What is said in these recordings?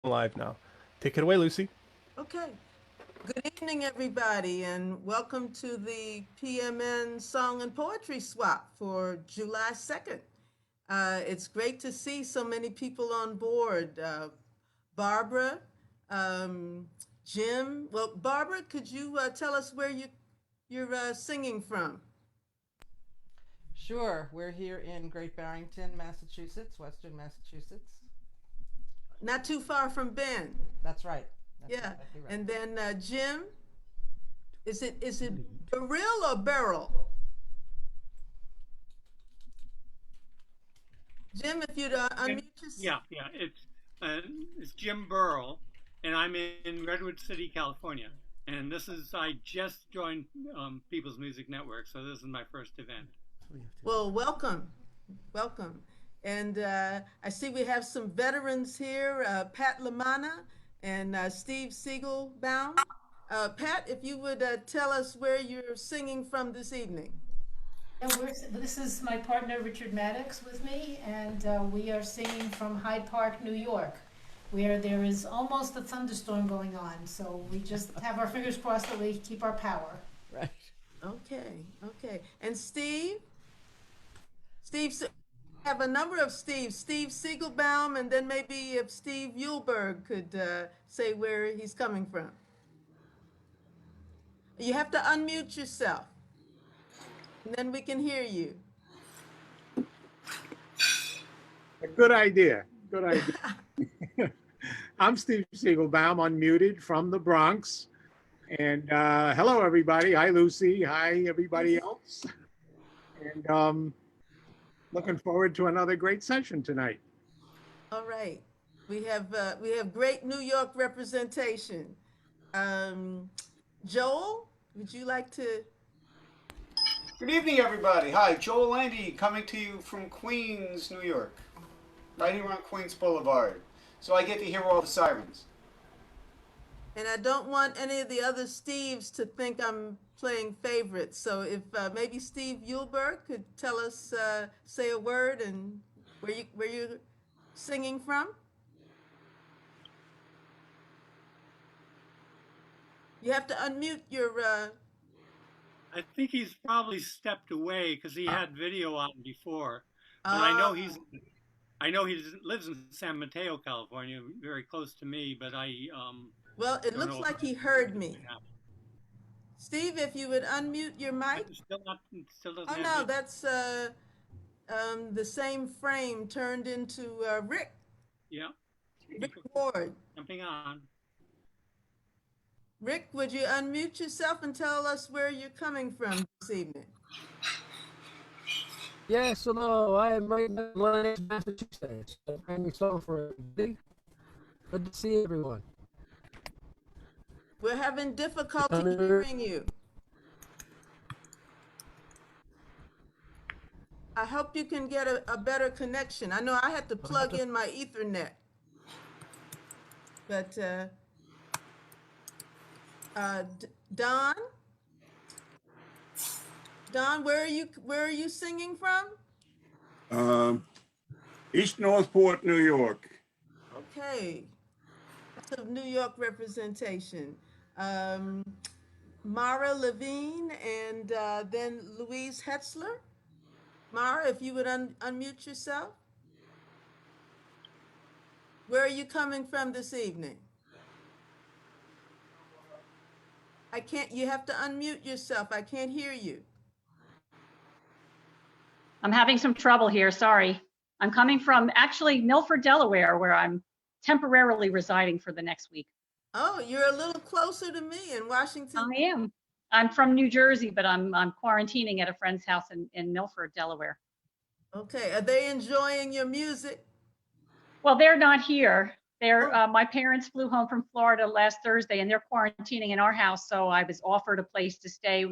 Live now. Take it away, Lucy. Okay. Good evening, everybody, and welcome to the PMN Song and Poetry Swap for July 2nd. It's great to see so many people on board. Barbara, um, Jim. Well, Barbara, could you tell us where you're singing from? Sure. We're here in Great Barrington, Massachusetts, Western Massachusetts. Not too far from Ben. That's right. That's Yeah. exactly right. And then Jim, is it Burrill or Burrill? Jim, if you'd unmute yourself. Yeah. It's Jim Burrill, and I'm in Redwood City, California. And I just joined People's Music Network, so this is my first event. Well, welcome. And I see we have some veterans here, Pat Lamanna and Steve Siegelbaum. Pat, if you would tell us where you're singing from this evening. And this is my partner Richard Mattocks with me, and we are singing from Hyde Park, New York, where there is almost a thunderstorm going on. So we just have our fingers crossed that we keep our power. Right. Okay. And Steve, have a number of Steves. Steve Siegelbaum, and then maybe if Steve Eulberg could say where he's coming from. You have to unmute yourself, and then we can hear you. Good idea. I'm Steve Siegelbaum, unmuted from the Bronx. And hello, everybody. Hi, Lucy. Hi, everybody else. And looking forward to another great session tonight. All right. We have great New York representation. Joel, would you like to? Good evening, everybody. Hi, Joel Landy coming to you from Queens, New York, right here on Queens Boulevard. So I get to hear all the sirens. And I don't want any of the other Steves to think I'm playing favorites. So if maybe Steve Eulberg could tell us, say a word and where you're singing from. You have to unmute your. I think he's probably stepped away because he had video on before. But I know he lives in San Mateo, California, very close to me. But Well, it looks like he heard me. Steve, if you would unmute your mic. Still doesn't Oh no, that's the same frame turned into Rick. Yeah. Rick Ward. Jumping on. Rick, would you unmute yourself and tell us where you're coming from this evening? Yes, hello. I am right now in Levine, Massachusetts. I'm a song for everybody. Good to see everyone. We're having difficulty hearing you. I hope you can get a better connection. I know I had to plug in my Ethernet. But Don, where are you singing from? East Northport, New York. Okay, lots of New York representation. Mara Levine and then Louise Hetzler. Mara, if you would unmute yourself. Where are you coming from this evening? You have to unmute yourself. I can't hear you. I'm having some trouble here, sorry. I'm coming from actually Milford, Delaware, where I'm temporarily residing for the next week. Oh, you're a little closer to me in Washington. I am. I'm from New Jersey, but I'm quarantining at a friend's house in Milford, Delaware. Okay, are they enjoying your music? Well, they're not here. My parents flew home from Florida last Thursday, and they're quarantining in our house. So I was offered a place to stay,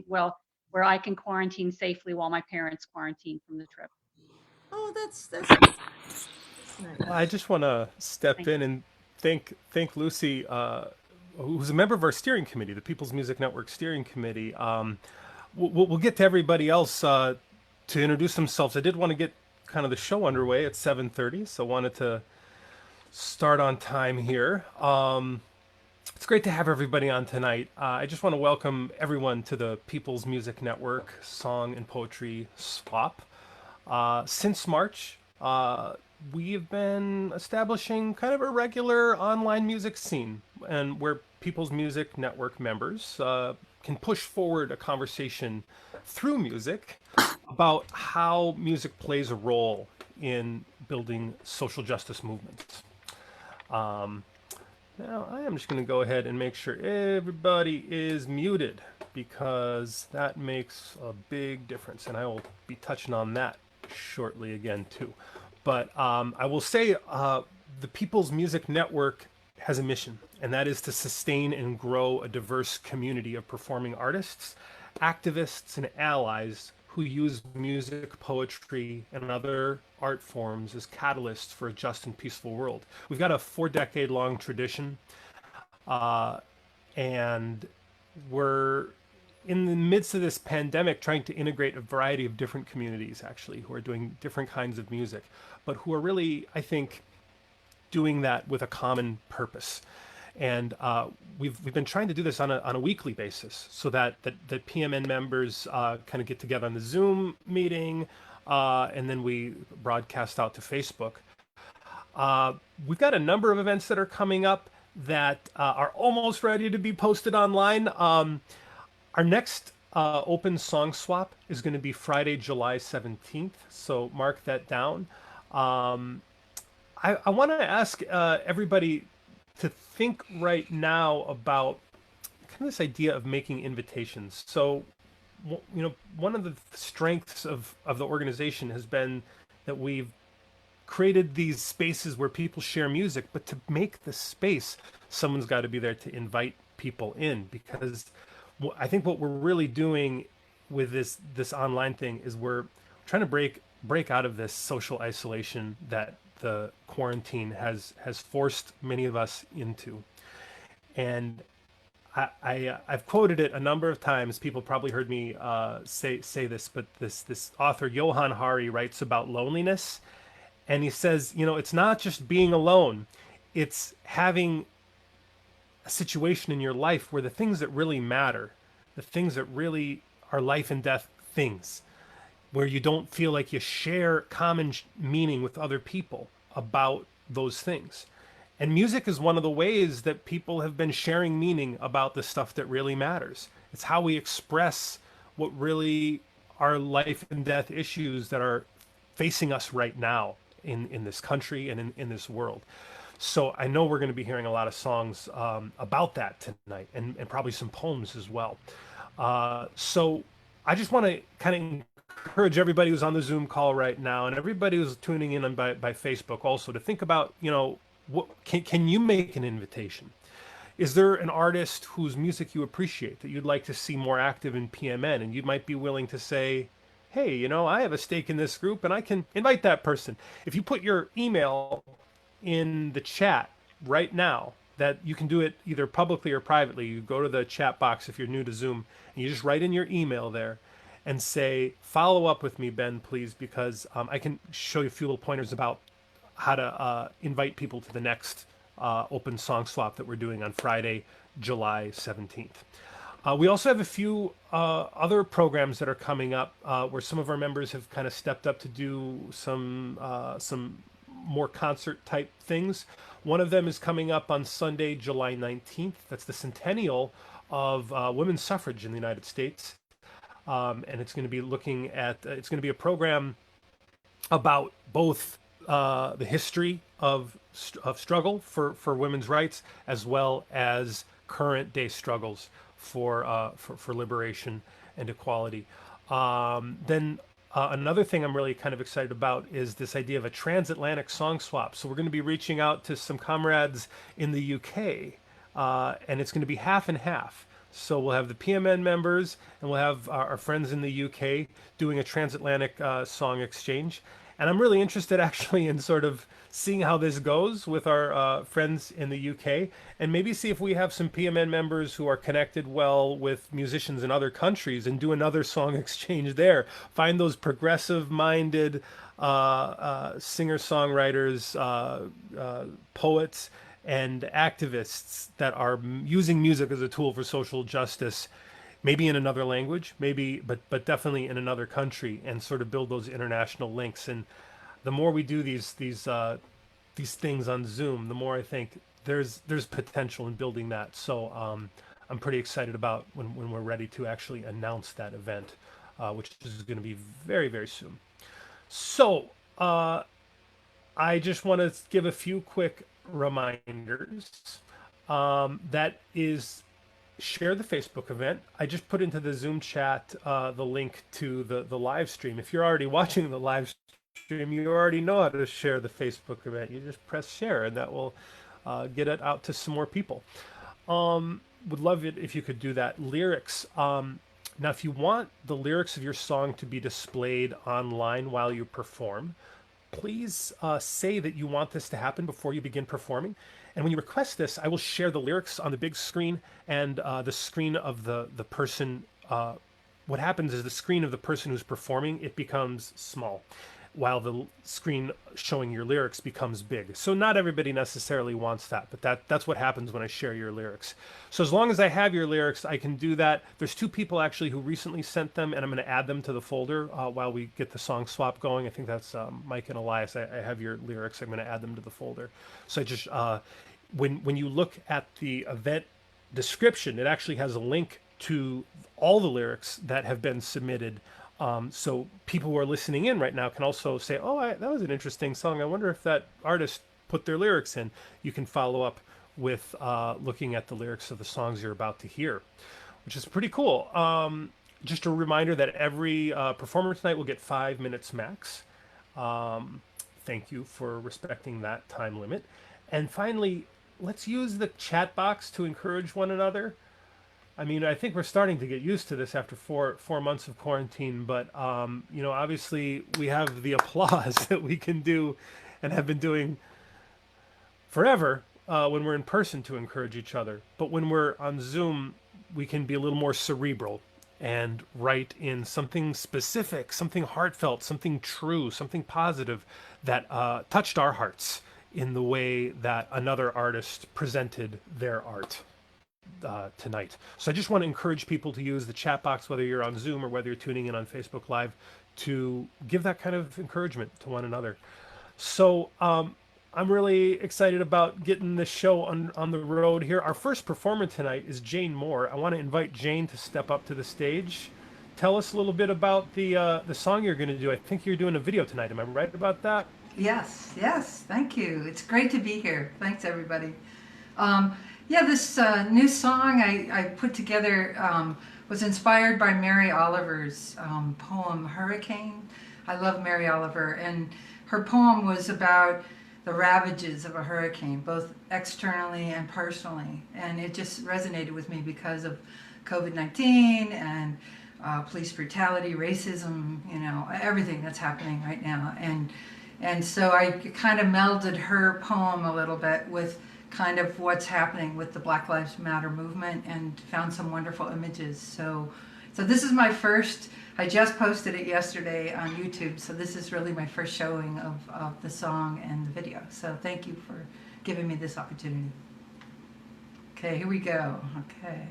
where I can quarantine safely while my parents quarantine from the trip. Oh, that's nice. I just want to step in and thank Lucy, who's a member of our steering committee, the People's Music Network steering committee. We'll get to everybody else to introduce themselves. I did want to get kind of the show underway at 7:30, so wanted to start on time here. It's great to have everybody on tonight. I just want to welcome everyone to the People's Music Network Song and Poetry Swap. Since March, we have been establishing kind of a regular online music scene, and where People's Music Network members can push forward a conversation through music about how music plays a role in building social justice movements. Now, I am just going to go ahead and make sure everybody is muted, because that makes a big difference, and I will be touching on that shortly again too. But I will say the People's Music Network has a mission, and that is to sustain and grow a diverse community of performing artists, activists, and allies who use music, poetry, and other art forms as catalysts for a just and peaceful world. We've got a 4-decade-long tradition, and we're in the midst of this pandemic trying to integrate a variety of different communities, actually, who are doing different kinds of music, but who are really, I think, doing that with a common purpose. And we've been trying to do this on a weekly basis, so that PMN members kind of get together on the Zoom meeting, and then we broadcast out to Facebook. We've got a number of events that are coming up that are almost ready to be posted online. Our next open song swap is going to be Friday, July 17th, so mark that down. I want to ask everybody to think right now about kind of this idea of making invitations. So, you know, one of the strengths of the organization has been that we've created these spaces where people share music, but to make the space, someone's got to be there to invite people in, because I think what we're really doing with this online thing is we're trying to break out of this social isolation that the quarantine has forced many of us into. And I've quoted it a number of times. People probably heard me say this, but this author Johann Hari writes about loneliness, and he says, you know, it's not just being alone, it's having a situation in your life where the things that really matter, the things that really are life and death things, where you don't feel like you share common meaning with other people about those things. And music is one of the ways that people have been sharing meaning about the stuff that really matters. It's how we express what really are life and death issues that are facing us right now in this country and in this world. So I know we're going to be hearing a lot of songs about that tonight, and probably some poems as well. So I just want to kind of encourage everybody who's on the Zoom call right now, and everybody who's tuning in by Facebook also, to think about, you know, what can you make an invitation? Is there an artist whose music you appreciate that you'd like to see more active in PMN, and you might be willing to say, hey, you know, I have a stake in this group and I can invite that person. If you put your email in the chat right now, that you can do it either publicly or privately. You go to the chat box if you're new to Zoom, and you just write in your email there and say, follow up with me, Ben, please, because I can show you a few little pointers about how to invite people to the next open song swap that we're doing on Friday, July 17th. We also have a few other programs that are coming up where some of our members have kind of stepped up to do some more concert type things. One of them is coming up on Sunday, July 19th. That's the centennial of women's suffrage in the United States. And it's going to be looking at, it's going to be a program about both the history of struggle for women's rights, as well as current day struggles for liberation and equality. Then another thing I'm really kind of excited about is this idea of a transatlantic song swap. So we're going to be reaching out to some comrades in the UK, and it's going to be half and half. So we'll have the PMN members, and we'll have our friends in the UK doing a transatlantic song exchange. And I'm really interested actually in sort of seeing how this goes with our friends in the UK, and maybe see if we have some PMN members who are connected well with musicians in other countries and do another song exchange there. Find those progressive-minded singer-songwriters, poets, and activists that are using music as a tool for social justice, maybe in another language, but definitely in another country, and sort of build those international links. And the more we do these things on Zoom, the more I think there's potential in building that. So I'm pretty excited about when we're ready to actually announce that event, which is going to be very, very soon. So I just want to give a few quick reminders. That is, share the Facebook event. I just put into the Zoom chat the link to the live stream. If you're already watching the live stream, you already know how to share the Facebook event. You just press share, and that will get it out to some more people. Would love it if you could do that. Lyrics. Now, if you want the lyrics of your song to be displayed online while you perform, please say that you want this to happen before you begin performing. And when you request this, I will share the lyrics on the big screen and the screen of the person. What happens is the screen of the person who's performing, it becomes small, while the screen showing your lyrics becomes big. So not everybody necessarily wants that, but that's what happens when I share your lyrics. So as long as I have your lyrics, I can do that. There's 2 people actually who recently sent them, and I'm going to add them to the folder while we get the song swap going. I think that's Mike and Elias. I have your lyrics. I'm going to add them to the folder. So I just when you look at the event description, it actually has a link to all the lyrics that have been submitted. So people who are listening in right now can also say, oh, that was an interesting song. I wonder if that artist put their lyrics in. You can follow up with looking at the lyrics of the songs you're about to hear, which is pretty cool. Just a reminder that every performer tonight will get 5 minutes max. Thank you for respecting that time limit. And finally, let's use the chat box to encourage one another. I mean, I think we're starting to get used to this after four months of quarantine, but obviously we have the applause that we can do and have been doing forever when we're in person to encourage each other. But when we're on Zoom, we can be a little more cerebral and write in something specific, something heartfelt, something true, something positive that touched our hearts in the way that another artist presented their art tonight. So I just want to encourage people to use the chat box, whether you're on Zoom or whether you're tuning in on Facebook Live, to give that kind of encouragement to one another. So I'm really excited about getting this show on the road here. Our first performer tonight is Jane Moore. I want to invite Jane to step up to the stage. Tell us a little bit about the song you're going to do. I think you're doing a video tonight. Am I right about that? Yes, thank you. It's great to be here. Thanks, everybody. This new song I put together was inspired by Mary Oliver's poem, Hurricane. I love Mary Oliver, and her poem was about the ravages of a hurricane, both externally and personally. And it just resonated with me because of COVID-19 and police brutality, racism, everything that's happening right now. And so I kind of melded her poem a little bit with kind of what's happening with the Black Lives Matter movement and found some wonderful images. So this is my first, I just posted it yesterday on YouTube, so this is really my first showing of the song and the video. So thank you for giving me this opportunity. Okay, here we go. Okay.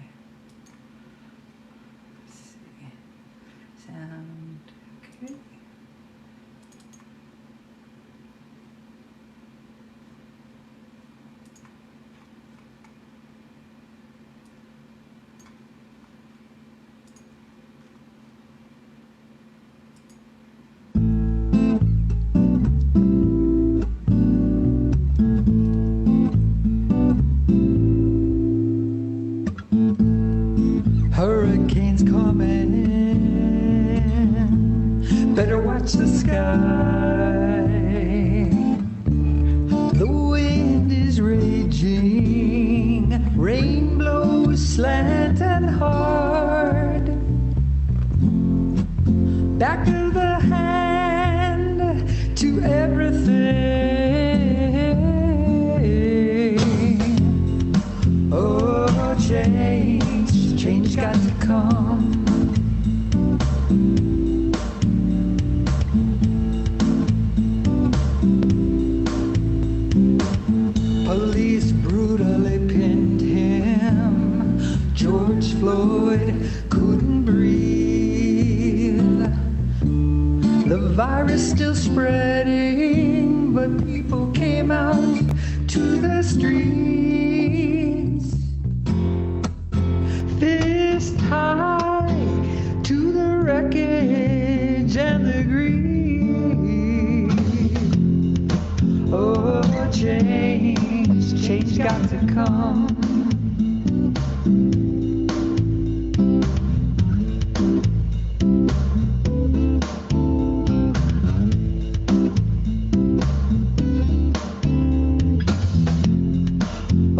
Let's see. Sound, okay. Hurricanes coming, better unemployed, couldn't breathe. The virus still spreading, but people came out to the streets. Fist high to the wreckage and the greed. Oh, change got to come.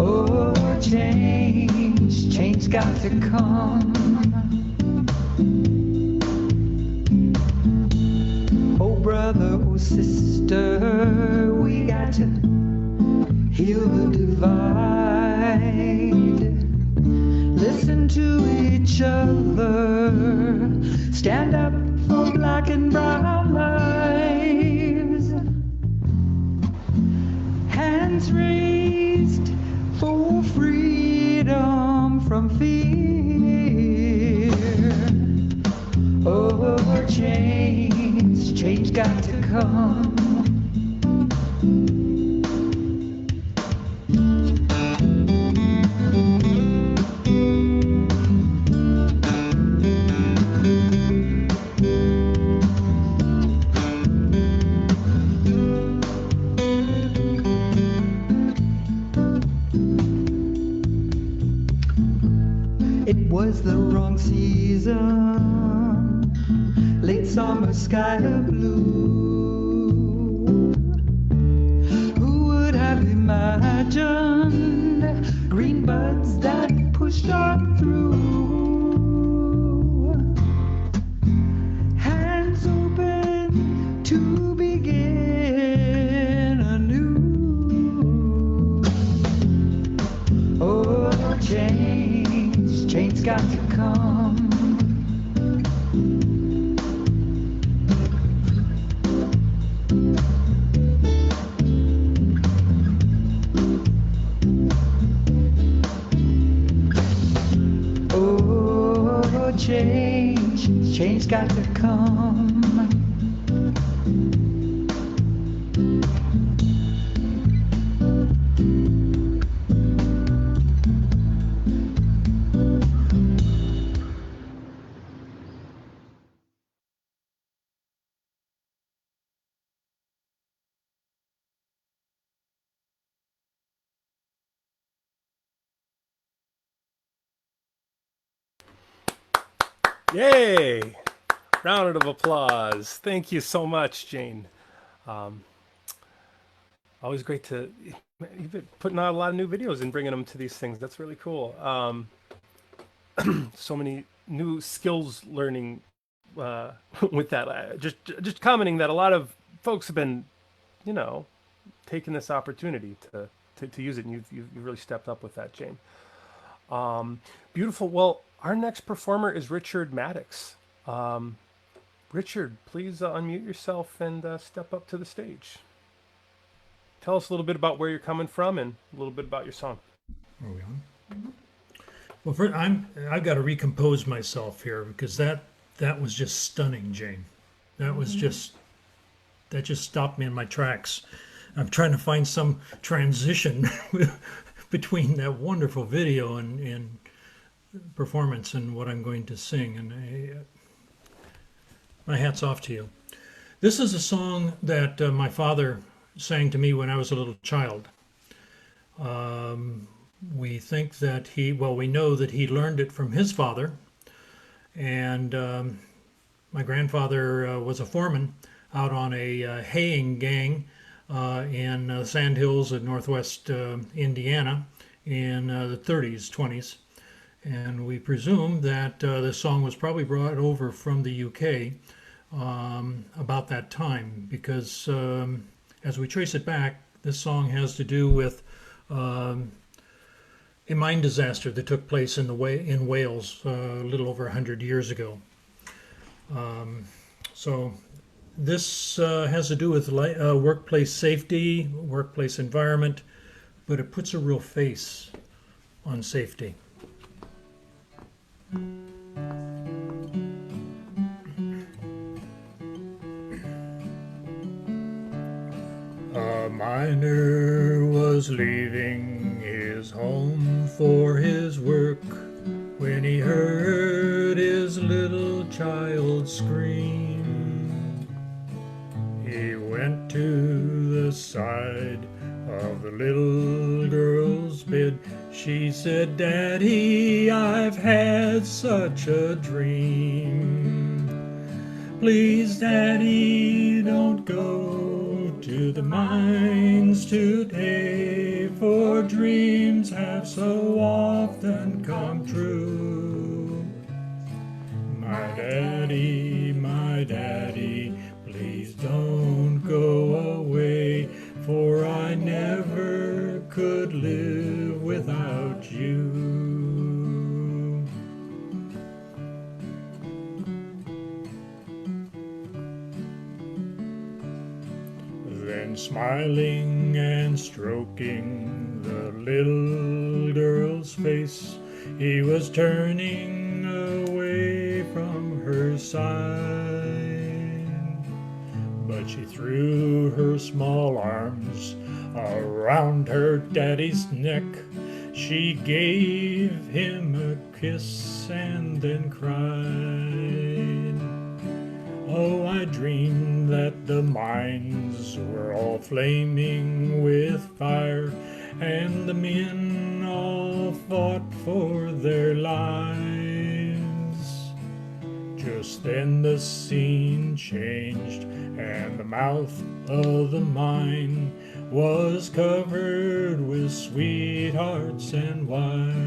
Oh, change got to come. Oh, brother, oh, sister, we got to heal the divide. Listen to each other. Stand up for black and brown lives. Hands raised for freedom from fear. Oh, change got to come. Was the wrong season, late summer sky of blue. Who would have imagined green buds that pushed on through? Hands open to begin anew. Oh, change got to come. Oh, change got to come. Yay! Round of applause. Thank you so much, Jane. Always great to you've been putting out a lot of new videos and bringing them to these things. That's really cool. So many new skills learning with that. Just commenting that a lot of folks have been, taking this opportunity to use it, and you've really stepped up with that, Jane. Beautiful. Well, our next performer is Richard Mattocks. Richard, please unmute yourself and step up to the stage. Tell us a little bit about where you're coming from and a little bit about your song. Are we on? Well, first, I've got to recompose myself here because that was just stunning, Jane. That was just stopped me in my tracks. I'm trying to find some transition between that wonderful video and performance and what I'm going to sing, and my hat's off to you. This is a song that my father sang to me when I was a little child. We think that we know that he learned it from his father, and my grandfather was a foreman out on a haying gang in Sand Hills of Northwest Indiana in the 30s, 20s. And we presume that this song was probably brought over from the UK about that time, because as we trace it back, this song has to do with a mine disaster that took place in Wales a little over 100 years ago. So this has to do with workplace safety, workplace environment, but it puts a real face on safety. A miner was leaving his home for his work when he heard his little child scream. He went to the side of the little girl's bed. She said, "Daddy, I've had such a dream. Please, Daddy, don't go to the mines today, for dreams have so often come true. My daddy, please don't go away, for I never could live without you." Then smiling and stroking the little girl's face, he was turning away from her side. But she threw her small arms around her daddy's neck. She gave him a kiss and then cried. Oh, I dreamed that the mines were all flaming with fire, and the men all fought for their lives. Just then the scene changed, and the mouth of the mine was covered with sweethearts and wives.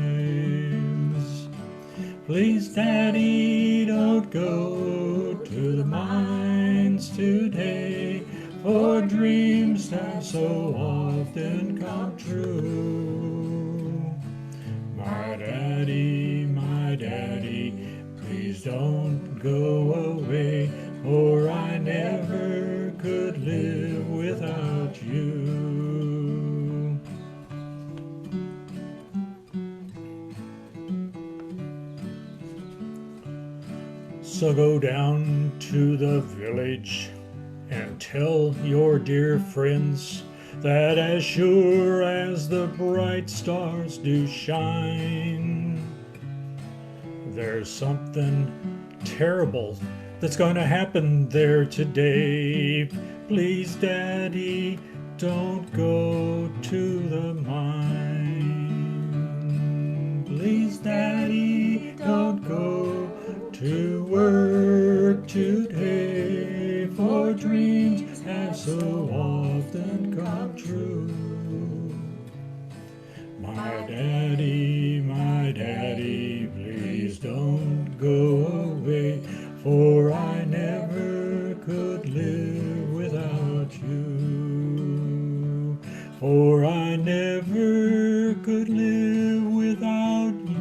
Please, Daddy, don't go to the mines today, for dreams have so often come true. My daddy, please don't go away, for I never could live without you. So go down to the village and tell your dear friends that as sure as the bright stars do shine, there's something terrible that's going to happen there today. Please, Daddy, don't go to the mine. Please, Daddy, don't go to work today, for dreams have so often come true. My daddy, please don't go away, for I never could live without you. For I never could live without you.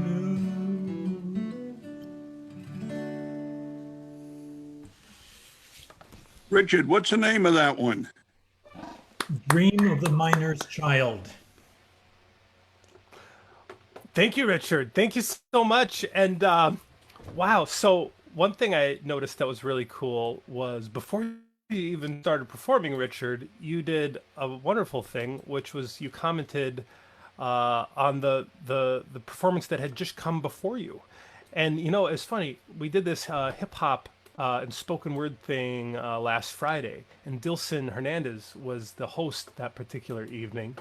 Richard, what's the name of that one? Dream of the Miner's Child. Thank you, Richard. Thank you so much. And wow. So one thing I noticed that was really cool was before you even started performing, Richard, you did a wonderful thing, which was you commented on the performance that had just come before you. And you know, it's funny. We did this hip hop and spoken word thing last Friday, and Dilson Hernandez was the host that particular evening.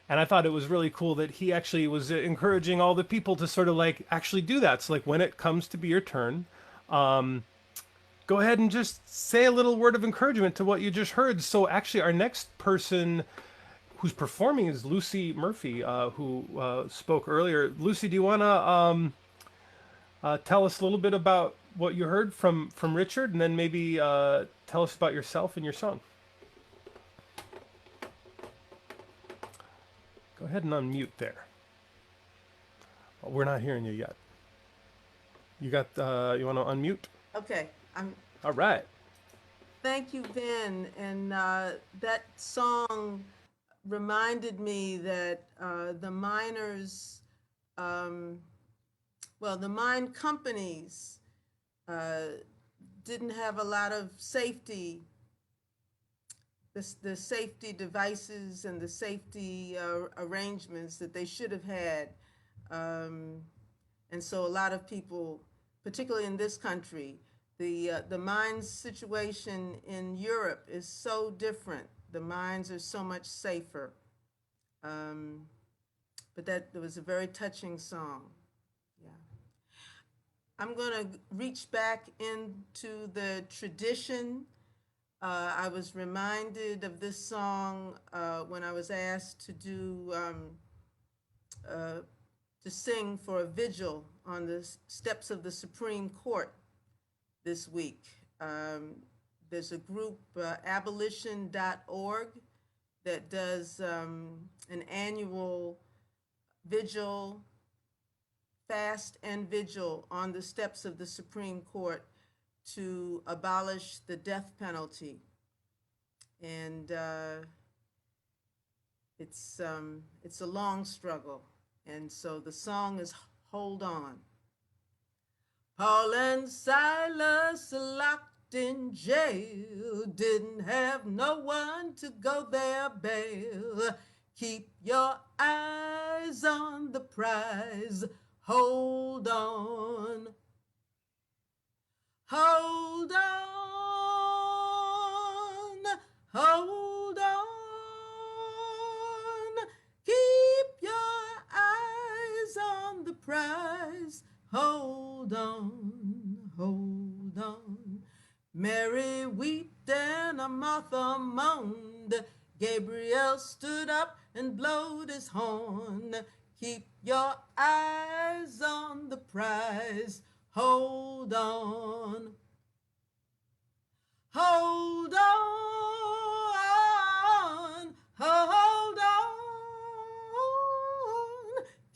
And I thought it was really cool that he actually was encouraging all the people to sort of like actually do that. So like when it comes to be your turn, go ahead and just say a little word of encouragement to what you just heard. So actually our next person who's performing is Luci Murphy, who spoke earlier. Luci, do you want to tell us a little bit about what you heard from Richard, and then maybe tell us about yourself and your song? Go ahead and unmute there. Well, we're not hearing you yet. You got, you want to unmute? Okay, All right. thank you, Verne. And that song reminded me that the miners well, the mine companies didn't have a lot of safety, the safety devices and the safety arrangements that they should have had. And so a lot of people, particularly in this country, the mines situation in Europe is so different. The mines are so much safer. But that was a very touching song. Yeah. I'm going to reach back into the tradition. I was reminded of this song when I was asked to do to sing for a vigil on the steps of the Supreme Court this week. There's a group, abolition.org, that does an annual vigil, fast and vigil on the steps of the Supreme Court to abolish the death penalty. And it's a long struggle. And so the song is Hold On. Paul and Silas locked in jail, didn't have no one to go their bail. Keep your eyes on the prize, hold on. Hold on, hold on. Keep your eyes on the prize, hold on, hold on. Mary wept and Martha moaned. Gabriel stood up and blowed his horn. Keep your eyes on the prize, hold on. Hold on, hold on.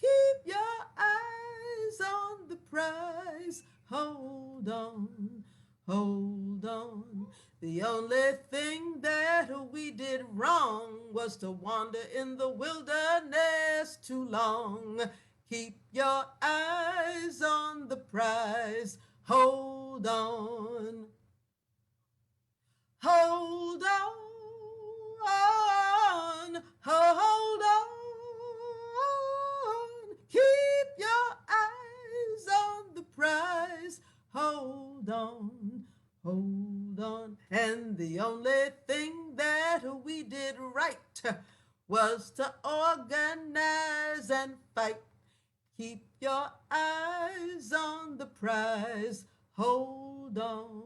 Keep your eyes on the prize, hold on, hold on. The only thing that we did wrong was to wander in the wilderness too long. Keep your eyes on the prize, hold on. Hold on, hold on. Keep your eyes on the prize, hold on, hold on. And the only thing that we did right was to organize and fight. Keep your eyes on the prize, hold on.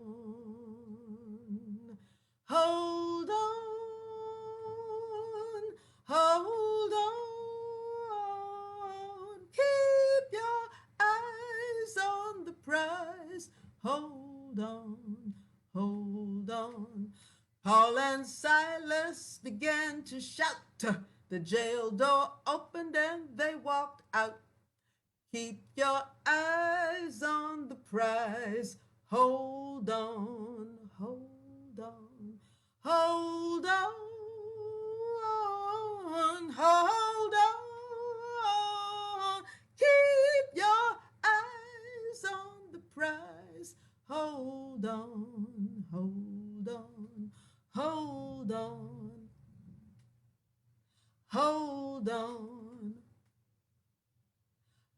Hold on, hold on. Keep your eyes on the prize, hold on, hold on. Paul and Silas began to shout. The jail door opened and they walked out. Keep your eyes on the prize, hold on, hold on. Hold on, hold on. Keep your eyes on the prize. Hold on, hold on, hold on. Hold on,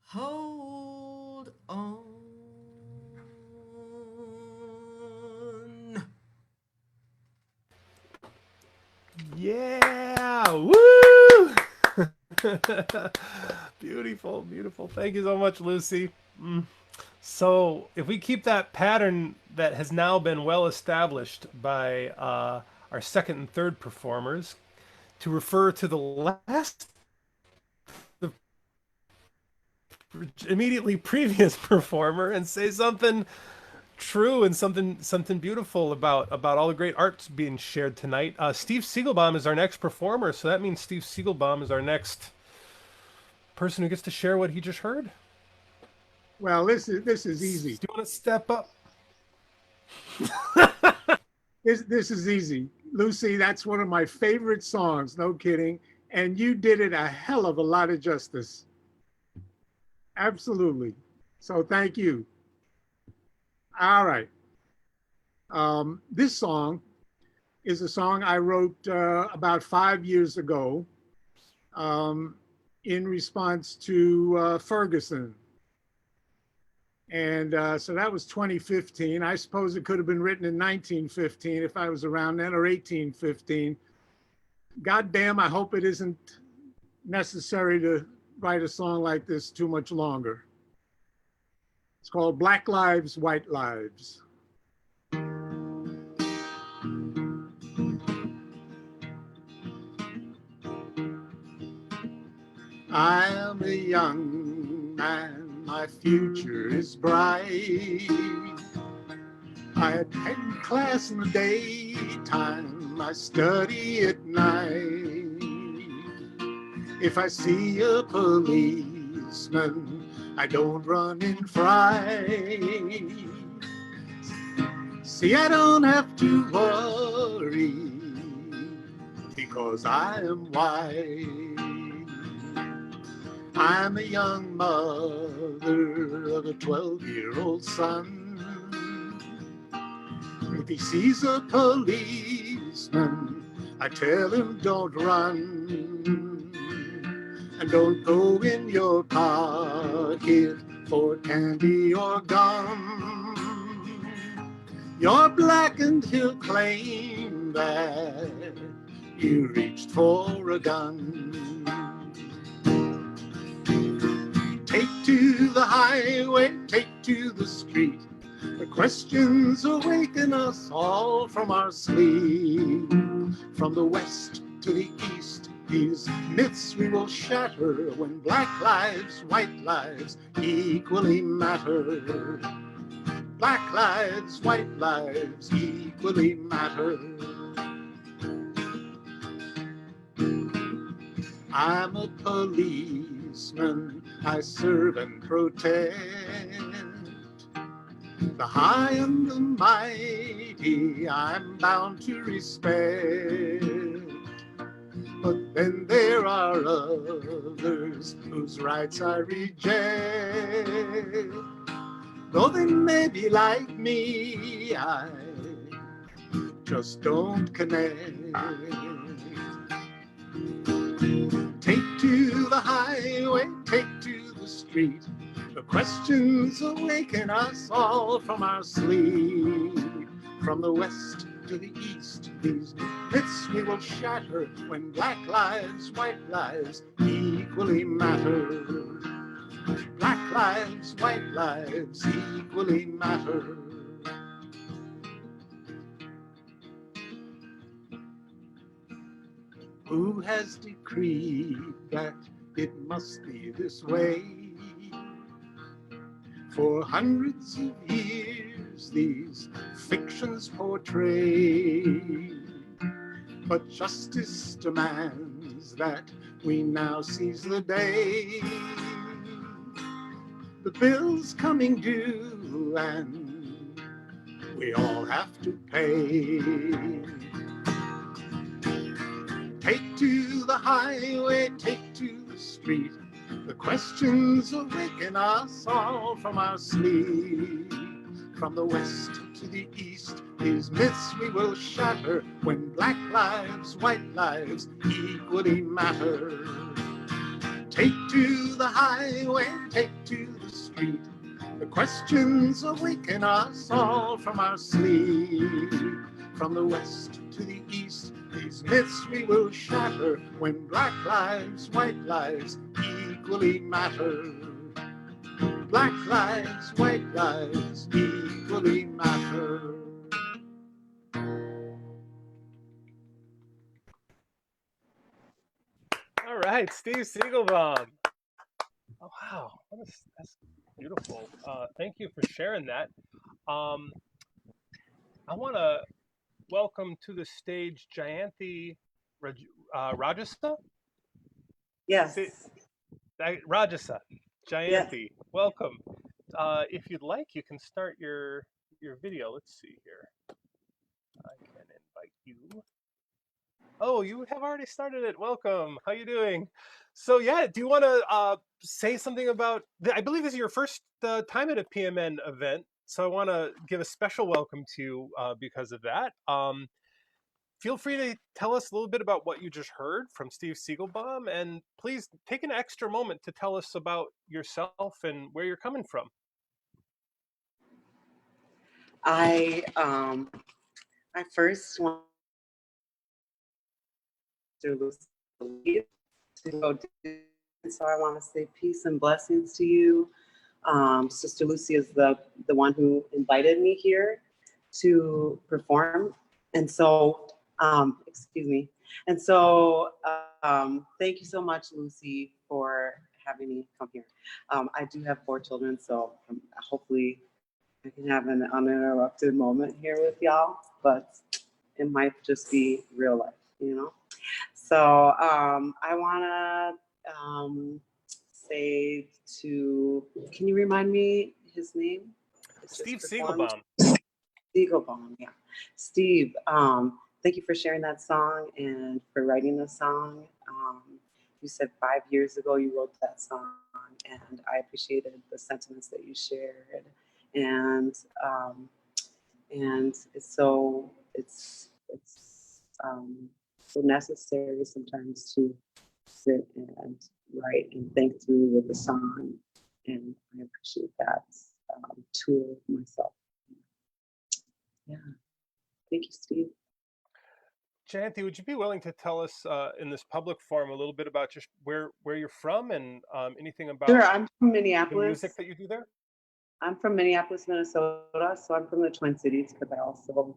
hold on. Yeah, woo! Beautiful, beautiful. Thank you so much, Luci. So if we keep that pattern that has now been well established by our second and third performers to refer to the last, the immediately previous performer and say something true and something beautiful about all the great arts being shared tonight. Steve Siegelbaum is our next performer, so that means Steve Siegelbaum is our next person who gets to share what he just heard. Well, this is easy. Do you want to step up? This is easy. Luci, that's one of my favorite songs, no kidding. And you did it a hell of a lot of justice. Absolutely. So thank you. All right. This song is a song I wrote about 5 years ago in response to Ferguson. And so that was 2015. I suppose it could have been written in 1915 if I was around then, or 1815. God damn, I hope it isn't necessary to write a song like this too much longer. It's called Black Lives, White Lives. I am a young man, my future is bright. I attend class in the daytime, I study at night. If I see a policeman, I don't run in fright. See, I don't have to worry because I am white. I'm a young mother of a 12-year-old son. If he sees a policeman, I tell him don't run. And don't go in your pocket for candy or gum. You're black and he'll claim that you reached for a gun. Take to the highway, take to the street. The questions awaken us all from our sleep. From the west to the east, these myths we will shatter when black lives, white lives equally matter. Black lives, white lives equally matter. I'm a policeman, I serve and protect the high and the mighty, I'm bound to respect. But then there are others whose rights I reject. Though they may be like me, I just don't connect. Take to the highway, take to the street. The questions awaken us all from our sleep. From the west to the east, these myths we will shatter when black lives, white lives equally matter. Black lives, white lives equally matter. Who has decreed that it must be this way? For hundreds of years these fictions portray, but justice demands that we now seize the day. The bill's coming due and we all have to pay. Take to the highway, take to the street. The questions awaken us all from our sleep. From the west to the east, these myths we will shatter when black lives, white lives equally matter. Take to the highway, take to the street. The questions awaken us all from our sleep. From the west to the east, these myths we will shatter when black lives, white lives equally matter. Black lives, white lives equally matter. All right, Steve Siegelbaum. Oh, wow. That's beautiful. Thank you for sharing that. I want to welcome to the stage Jayanthi Rajasa? Yes. Rajasa. Jayanthi, welcome. If you'd like, you can start your video. Let's see here. I can invite you. Oh, you have already started it. Welcome. How you doing? So yeah, do you want to say something about? I believe this is your first time at a PMN event, so I want to give a special welcome to you because of that. Feel free to tell us a little bit about what you just heard from Steve Siegelbaum, and please take an extra moment to tell us about yourself and where you're coming from. I first want to Luci to go do, so I want to say peace and blessings to you. Sister Luci is the one who invited me here to perform, and so excuse me, and so thank you so much, Luci, for having me come here. I do have 4 children, so hopefully I can have an uninterrupted moment here with y'all, but it might just be real life, you know? So I wanna say to, can you remind me his name? Steve Siegelbaum. Siegelbaum, yeah. Steve, thank you for sharing that song and for writing the song. You said 5 years ago you wrote that song, and I appreciated the sentiments that you shared. And it's so necessary sometimes to sit and write and think through with the song, and I appreciate that tool myself. Yeah, thank you, Steve. Jayanthi, would you be willing to tell us in this public forum a little bit about just where you're from and anything about Sure, I'm from the Minneapolis. music that you do there? I'm from Minneapolis, Minnesota, so I'm from the Twin Cities, but I also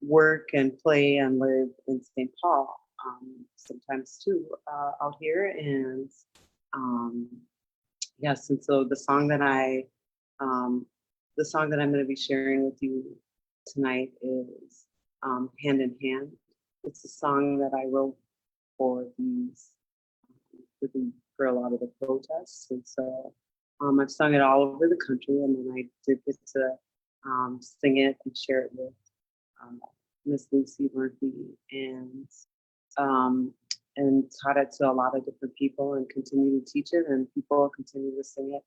work and play and live in St. Paul sometimes too out here. And yes, and so the song that I'm going to be sharing with you tonight is Hand in Hand. It's a song that I wrote for a lot of the protests, and so I've sung it all over the country, and then I did get to sing it and share it with Miss Luci Murphy, and taught it to a lot of different people, and continue to teach it, and people continue to sing it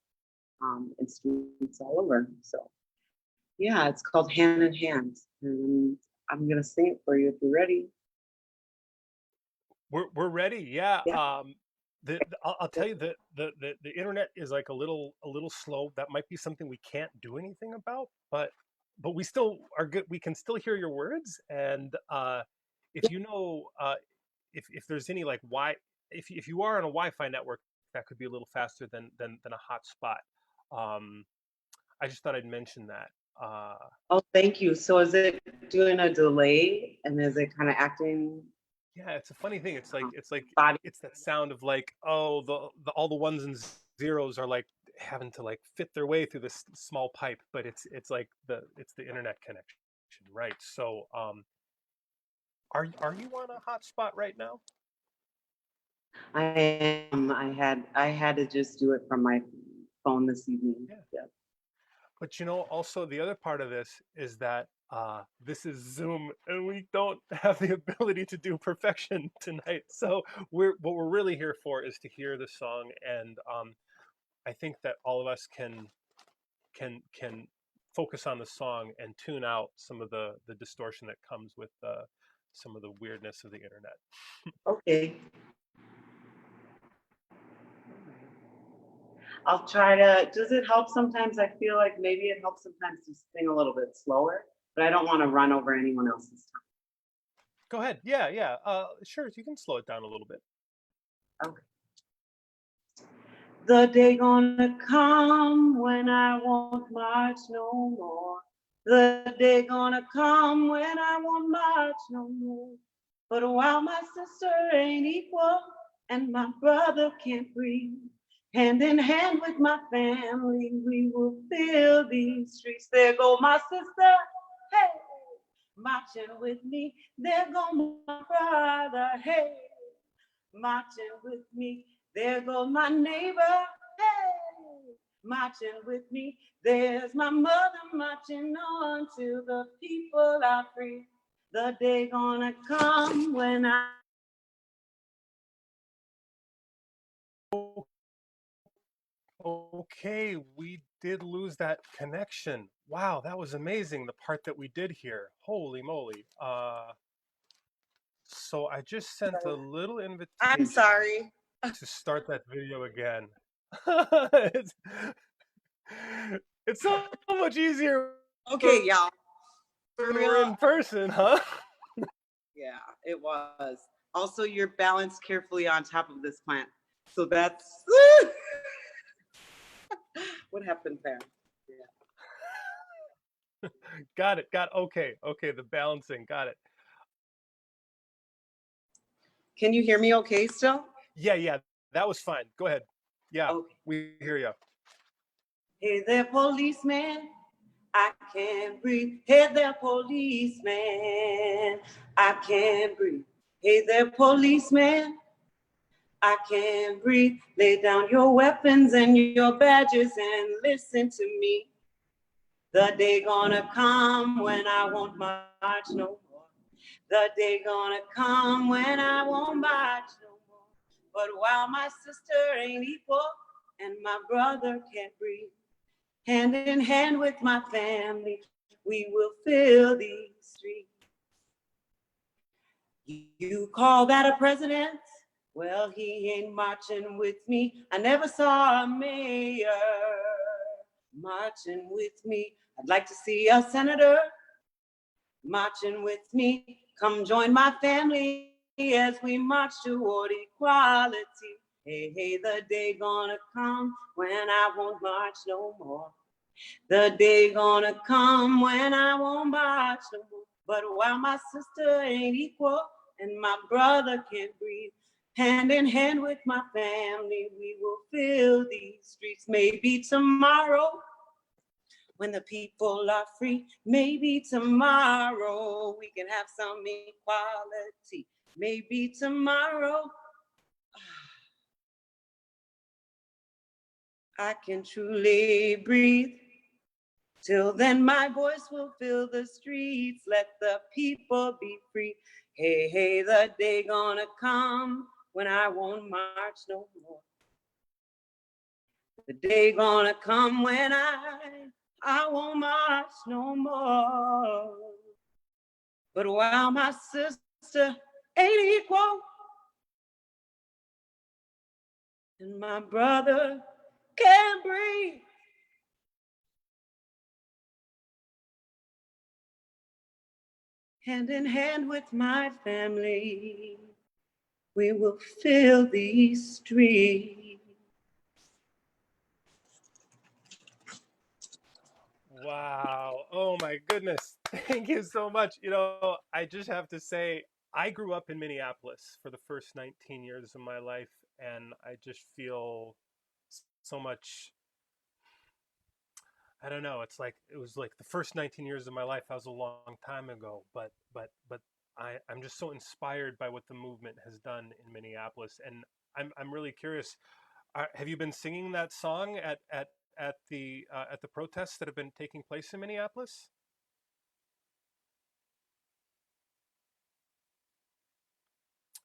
in streets all over. So yeah, it's called Hand in Hand, and I'm gonna sing it for you if you're ready. We're ready. Yeah. I'll tell you that the internet is like a little slow. That might be something we can't do anything about, but we still are good. We can still hear your words, and if you know if there's any like if you are on a Wi-Fi network that could be a little faster than a hotspot. I just thought I'd mention that. Oh, thank you. So is it doing a delay, and is it kind of acting? Yeah, it's a funny thing. It's that sound of like, oh, all the ones and zeros are like having to like fit their way through this small pipe, but it's like the internet connection, right? So, are you on a hotspot right now? I am. I had to just do it from my phone this evening. Yeah. But you know, also the other part of this is that this is Zoom, and we don't have the ability to do perfection tonight. So what we're really here for is to hear the song, and I think that all of us can focus on the song and tune out some of the distortion that comes with some of the weirdness of the internet. Okay. I'll try to, does it help sometimes? I feel like maybe it helps sometimes to sing a little bit slower, but I don't want to run over anyone else's time. Go ahead. Yeah. Sure, you can slow it down a little bit. Okay. The day gonna come when I won't march no more. The day gonna come when I won't march no more. But while my sister ain't equal and my brother can't breathe, hand in hand with my family, we will fill these streets. There go my sister, hey, marching with me. There go my brother, hey, marching with me. There go my neighbor, hey, marching with me. There's my mother marching on till the people are free. The day gonna come when I. Okay, we did lose that connection. Wow, that was amazing, the part that we did here. Holy moly. So I just sent a little I'm invitation sorry. to start that video again. it's, it's so much easier Okay, y'all. when we're in person, huh? Yeah, it was. Also, you're balanced carefully on top of this plant. So that's what happened there. Yeah. Got it. Okay. The balancing. Got it. Can you hear me okay still? Yeah. That was fine. Go ahead. Yeah, Okay. we hear you. Hey there, policeman. I can't breathe. Hey there, policeman. I can't breathe. Hey there, policeman. I can't breathe. Lay down your weapons and your badges and listen to me. The day gonna come when I won't march no more. The day gonna come when I won't march no more. But while my sister ain't equal and my brother can't breathe, hand in hand with my family, we will fill these streets. You call that a president? Well, he ain't marching with me. I never saw a mayor marching with me. I'd like to see a senator marching with me. Come join my family as we march toward equality. Hey, the day gonna come when I won't march no more. The day gonna come when I won't march no more. But while my sister ain't equal and my brother can't breathe, hand in hand with my family, we will fill these streets. Maybe tomorrow, when the people are free, maybe tomorrow we can have some equality. Maybe tomorrow I can truly breathe. Till then my voice will fill the streets. Let the people be free. Hey, the day gonna come when I won't march no more. The day gonna come when I won't march no more. But while my sister ain't equal and my brother can't breathe, hand in hand with my family, we will fill these streets. Wow. Oh my goodness. Thank you so much. I just have to say, I grew up in Minneapolis for the first 19 years of my life, and I just feel so much. I don't know. It was like the first 19 years of my life. That was a long time ago, but I'm just so inspired by what the movement has done in Minneapolis, and I'm really curious. Have you been singing that song at the protests that have been taking place in Minneapolis?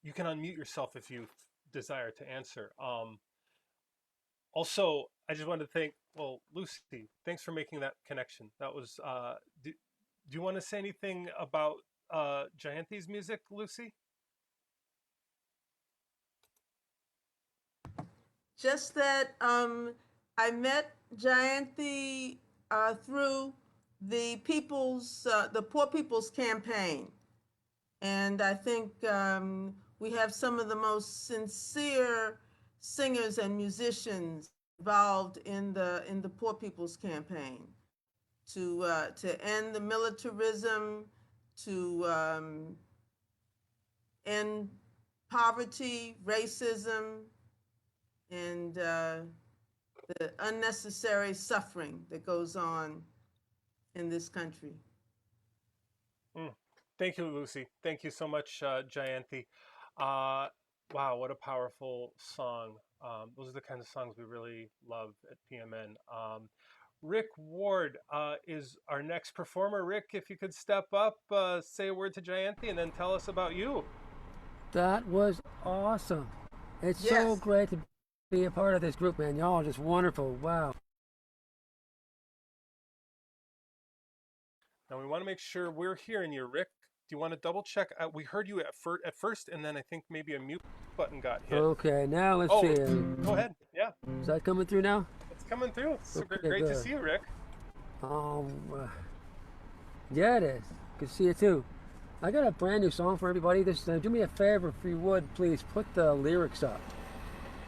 You can unmute yourself if you desire to answer. Also, I just wanted to thank, Luci, thanks for making that connection. That was, do you want to say anything about Jayanthi's music, Luci? Just that I met Jayanthi through the Poor People's Campaign, and I think we have some of the most sincere singers and musicians involved in the Poor People's Campaign to end the militarism, to end poverty, racism, and the unnecessary suffering that goes on in this country. Thank you, Luci. Thank you so much, Jayanthi. Wow, what a powerful song. Those are the kinds of songs we really love at PMN. Rick Ward is our next performer. Rick, if you could step up, say a word to Jayanthi, and then tell us about you. That was awesome. It's so great to be a part of this group, man. Y'all are just wonderful. Wow. Now we want to make sure we're hearing you, Rick. Do you want to double check? We heard you at first, and then I think maybe a mute button got hit. Okay, now let's see. Go ahead. Yeah. Is that coming through now? It's coming through. It's Okay, great to good. see you, Rick. Yeah, it is. Good to see you too. I got a brand new song for everybody. This do me a favor, if you would, please put the lyrics up.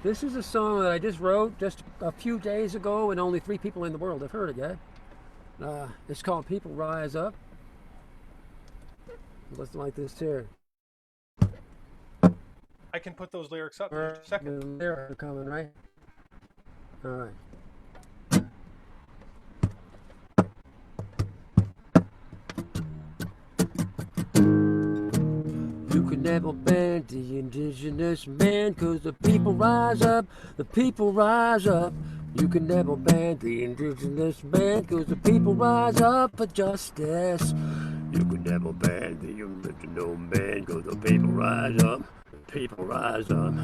This is a song that I just wrote just a few days ago, and only 3 people in the world have heard it yet. It's called "People Rise Up." Listen like this here. I can put those lyrics up in just a second. The lyrics are coming, right? All right. You could never ban the indigenous man, 'cause the people rise up, the people rise up. You can never ban the indigenous man, 'cause the people rise up for justice. You can never ban the original man, 'cause the people rise up, the people rise up.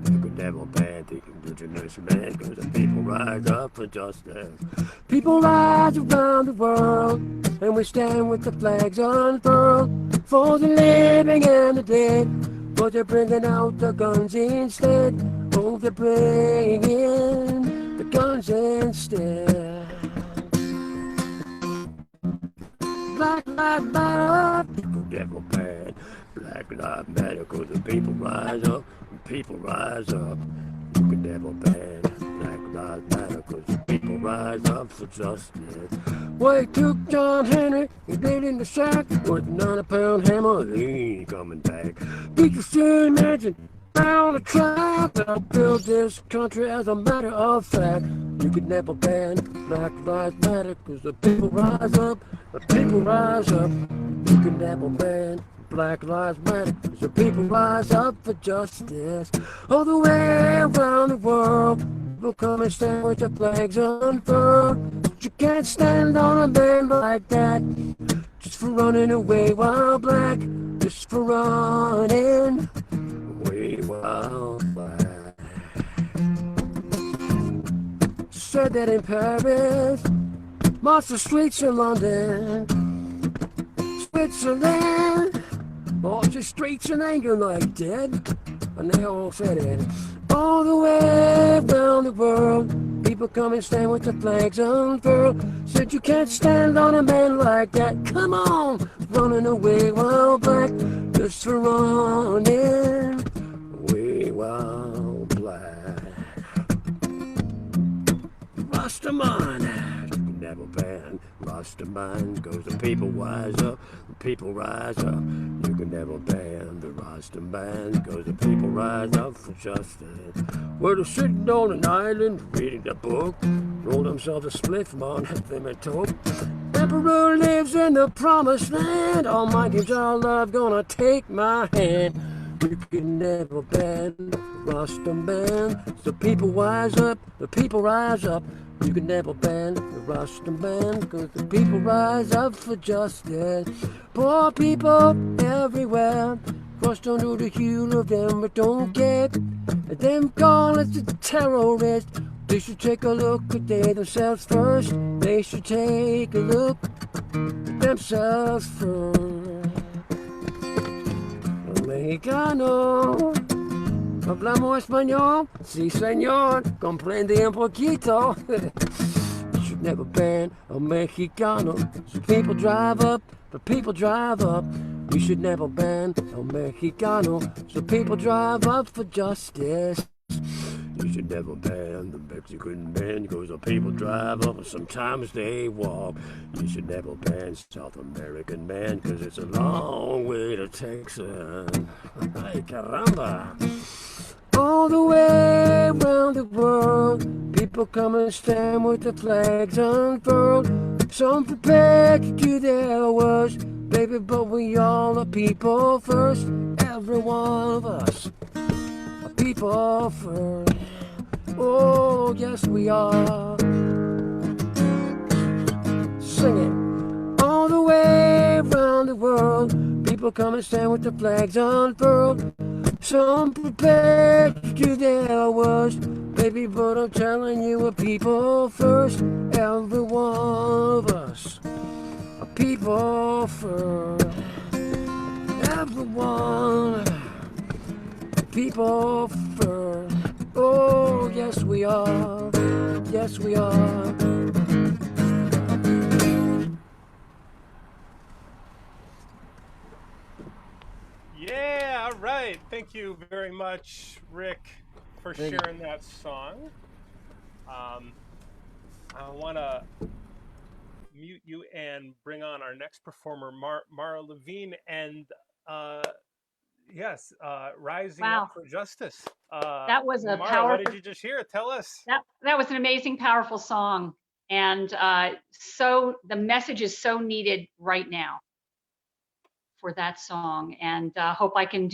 You can never ban the indigenous man, 'cause the people rise up for justice. People rise around the world, and we stand with the flags unfurled, for the living and the dead. But they're bringing out the guns instead. Oh, they're bringing the guns instead. Black Lives Matter, people never ban. Black Lives Matter, 'cause the people rise up, the people rise up. You can never ban. Black Lives Matter, 'cause the people rise up for justice. Well, took John Henry, he laid in the sack with a 90-pound hammer, he ain't coming back. Did you still imagine down the track that I built this country as a matter of fact? You could never ban Black Lives Matter, 'cause the people rise up, the people rise up. You could never ban Black Lives Matter, 'cause the people rise up for justice. All the way around the world, people come and stand with the flags unfurled. But you can't stand on a man like that, just for running away while black, just for running away while black. Said that in Paris, marched the streets in London, Switzerland, marched the streets in England like dead, and they all said it. All the way around the world, people come and stand with the flags unfurled. Said you can't stand on a man like that. Come on, running away while black, just for running away while black. Rastaman, you can never ban Rastaman, 'cause the people rise up, the people rise up. You can never ban the Rastaman, 'cause the people rise up for justice. Well, they're sitting on an island reading the book, roll themselves a spliff on them and toke. Emperor lives in the promised land, Almighty's our love gonna take my hand. You can never ban Rastaman. The people rise up, the people rise up. You can never ban the Rastaman, 'cause the people rise up for justice. Poor people everywhere, crushed under the heel of them, but don't get them call us the terrorists. They should take a look at themselves first. They should take a look at themselves first. Mexicano, hablamos español, sí señor, comprende un poquito. You should never ban a Mexicano. So people drive up, the people drive up. You should never ban a Mexicano. So people drive up for justice. You should never ban the Mexican man, 'cause the people drive up and sometimes they walk. You should never ban South American man, 'cause it's a long way to Texas. Ay, caramba. All the way around the world, people come and stand with the flags unfurled. Some prepared to do their worst, baby, but we all are people first. Every one of us are people first. Oh, yes, we are. sing it. All the way around the world, people come and stand with the flags unfurled. Some prepared to do their worst, baby, but I'm telling you, we're people first. Every one of us, are people first. Everyone, people first. Oh, yes we are, yes we are. Yeah, all right. Thank you very much, Rick, for Thank you. sharing that song. I want to mute you and bring on our next performer, Mara Levine, and yes, Rising Wow. Up for Justice. That was a Mara, what did powerful, you just hear? Tell us. that was an amazing, powerful song. And so the message is so needed right now for that song. And hope I can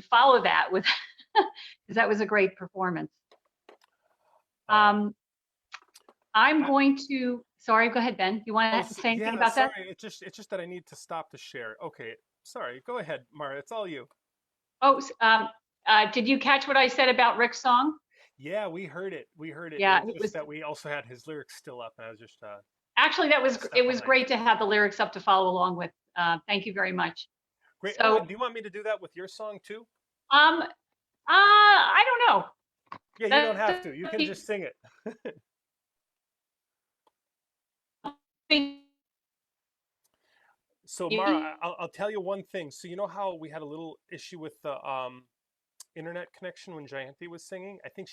follow that with, because that was a great performance. I'm going to, sorry, go ahead, Ben. You want to say anything about that? Sorry, it's just that I need to stop to share. Okay, sorry. Go ahead, Mara. It's all you. Oh, did you catch what I said about Rick's song? Yeah, we heard it. We heard it. Yeah, it was that we also had his lyrics still up, and I was just actually it was great to have the lyrics up to follow along with. Thank you very much. great. So, Oh, do you want me to do that with your song too? I don't know. Yeah, you don't have to. You can just sing it. So Mara, I'll tell you one thing. So you know how we had a little issue with the internet connection when Jayanthi was singing? I think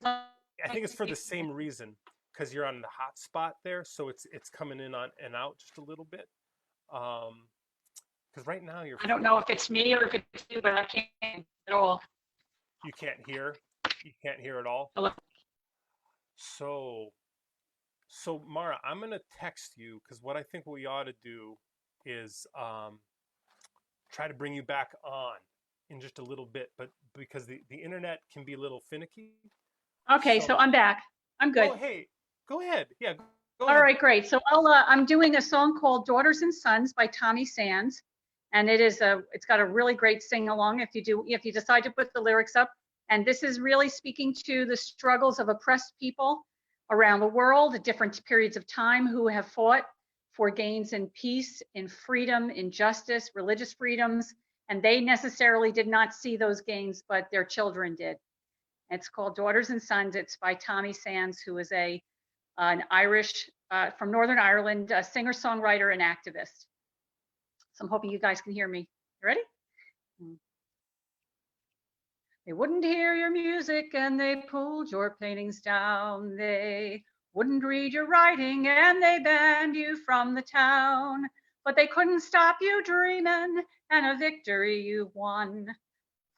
I think it's for the same reason, because you're on the hot spot there, so it's coming in on and out just a little bit. Because right now you're. I don't know if it's me or if it's you, but I can't at all. You can't hear. You can't hear at all. Hello. So Mara, I'm gonna text you, because what I think we ought to do is try to bring you back on in just a little bit, but because the internet can be a little finicky. Okay, so I'm back. I'm good. Oh, hey, go ahead. Yeah, go All ahead. right, great. So I'm doing a song called "Daughters and Sons" by Tommy Sands, and it's got a really great sing along if you decide to put the lyrics up. And this is really speaking to the struggles of oppressed people around the world at different periods of time who have fought for gains in peace, in freedom, in justice, religious freedoms, and they necessarily did not see those gains, but their children did. It's called "Daughters and Sons." It's by Tommy Sands, who is an Irish, from Northern Ireland, a singer-songwriter and activist. So I'm hoping you guys can hear me. You ready? They wouldn't hear your music and they pulled your paintings down. They wouldn't read your writing and they banned you from the town. But they couldn't stop you dreaming, and a victory you've won.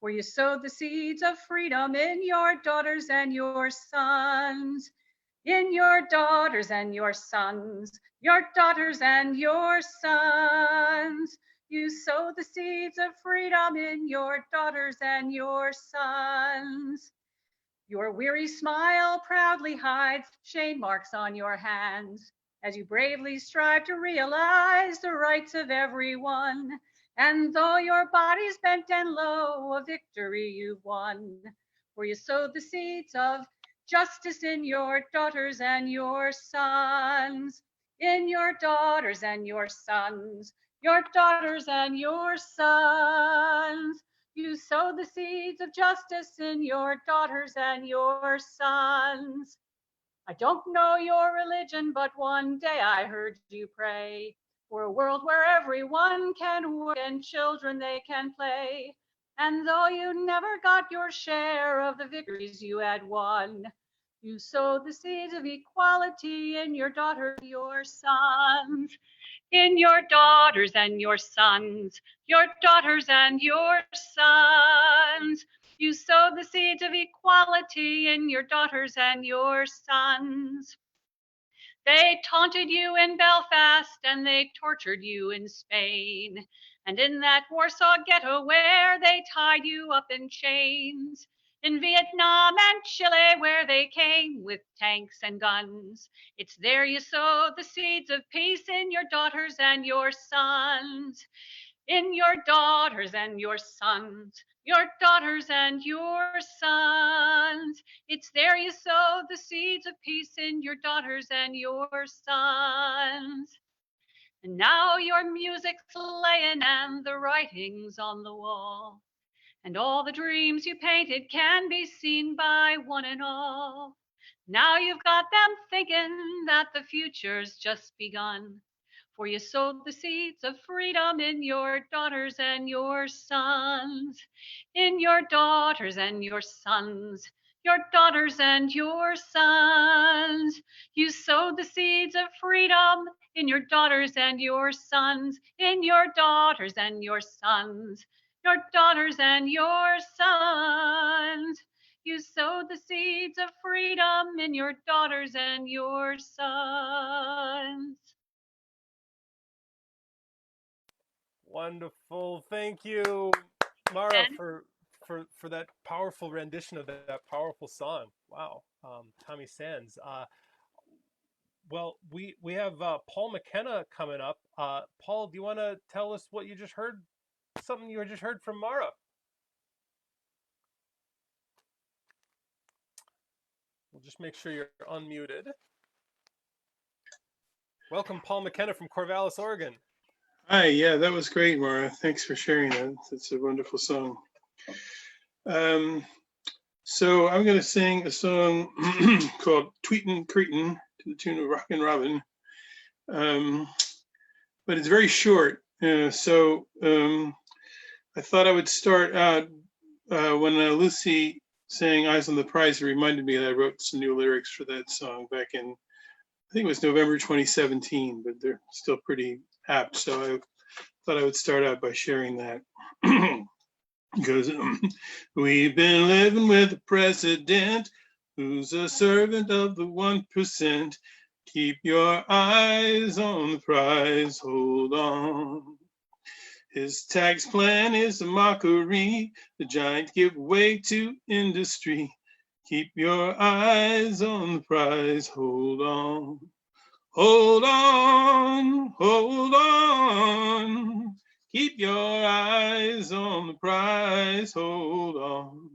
For you sowed the seeds of freedom in your daughters and your sons. In your daughters and your sons. Your daughters and your sons. You sow the seeds of freedom in your daughters and your sons. Your weary smile proudly hides shame marks on your hands as you bravely strive to realize the rights of everyone. And though your body's bent and low, a victory you've won. For you sowed the seeds of justice in your daughters and your sons. In your daughters and your sons. Your daughters and your sons. You sow the seeds of justice in your daughters and your sons. I don't know your religion, but one day I heard you pray for a world where everyone can work and children they can play. And though you never got your share of the victories you had won, you sowed the seeds of equality in your daughters and your sons. In your daughters and your sons, your daughters and your sons. You sowed the seeds of equality in your daughters and your sons. They taunted you in Belfast and they tortured you in Spain. And in that Warsaw ghetto where they tied you up in chains, In Vietnam and Chile, where they came with tanks and guns, it's there you sow the seeds of peace in your daughters and your sons. In your daughters and your sons, your daughters and your sons. It's there you sow the seeds of peace in your daughters and your sons. And now your music's laying and the writing's on the wall. And all the dreams you painted can be seen by one and all. Now you've got them thinking that the future's just begun. For you sowed the seeds of freedom in your daughters and your sons. In your daughters and your sons. Your daughters and your sons. You sowed the seeds of freedom in your daughters and your sons. In your daughters and your sons. Your daughters and your sons. You sowed the seeds of freedom in your daughters and your sons. Wonderful. Thank you, Mara, for that powerful rendition of that powerful song. Wow. Tommy Sands. Well, we have Paul McKenna coming up. Paul, do you want to tell us what you just heard? Something you just heard from Mara. We'll just make sure you're unmuted. Welcome, Paul McKenna from Corvallis, Oregon. Hi, yeah, that was great, Mara. Thanks for sharing that. It's a wonderful song. So I'm going to sing a song called Tweetin, Cretin to the tune of Rockin' Robin. But it's very short. So I thought I would start out when Luci sang Eyes on the Prize. It reminded me that I wrote some new lyrics for that song back in, I think it was November 2017, but they're still pretty apt. So I thought I would start out by sharing that. Because we've been living with a president who's a servant of the 1%. Keep your eyes on the prize, hold on. His tax plan is a mockery, the giant giveaway to industry. Keep your eyes on the prize, hold on. Hold on, hold on. Keep your eyes on the prize, hold on.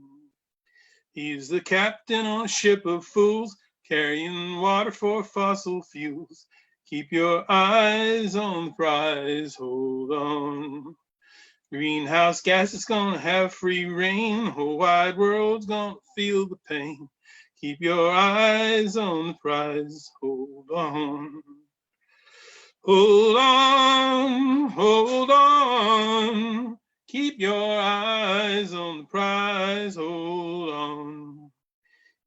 He's the captain on a ship of fools, carrying water for fossil fuels. Keep your eyes on the prize, hold on. Greenhouse gas is gonna have free reign, the whole wide world's gonna feel the pain. Keep your eyes on the prize, hold on. Hold on, hold on. Keep your eyes on the prize, hold on.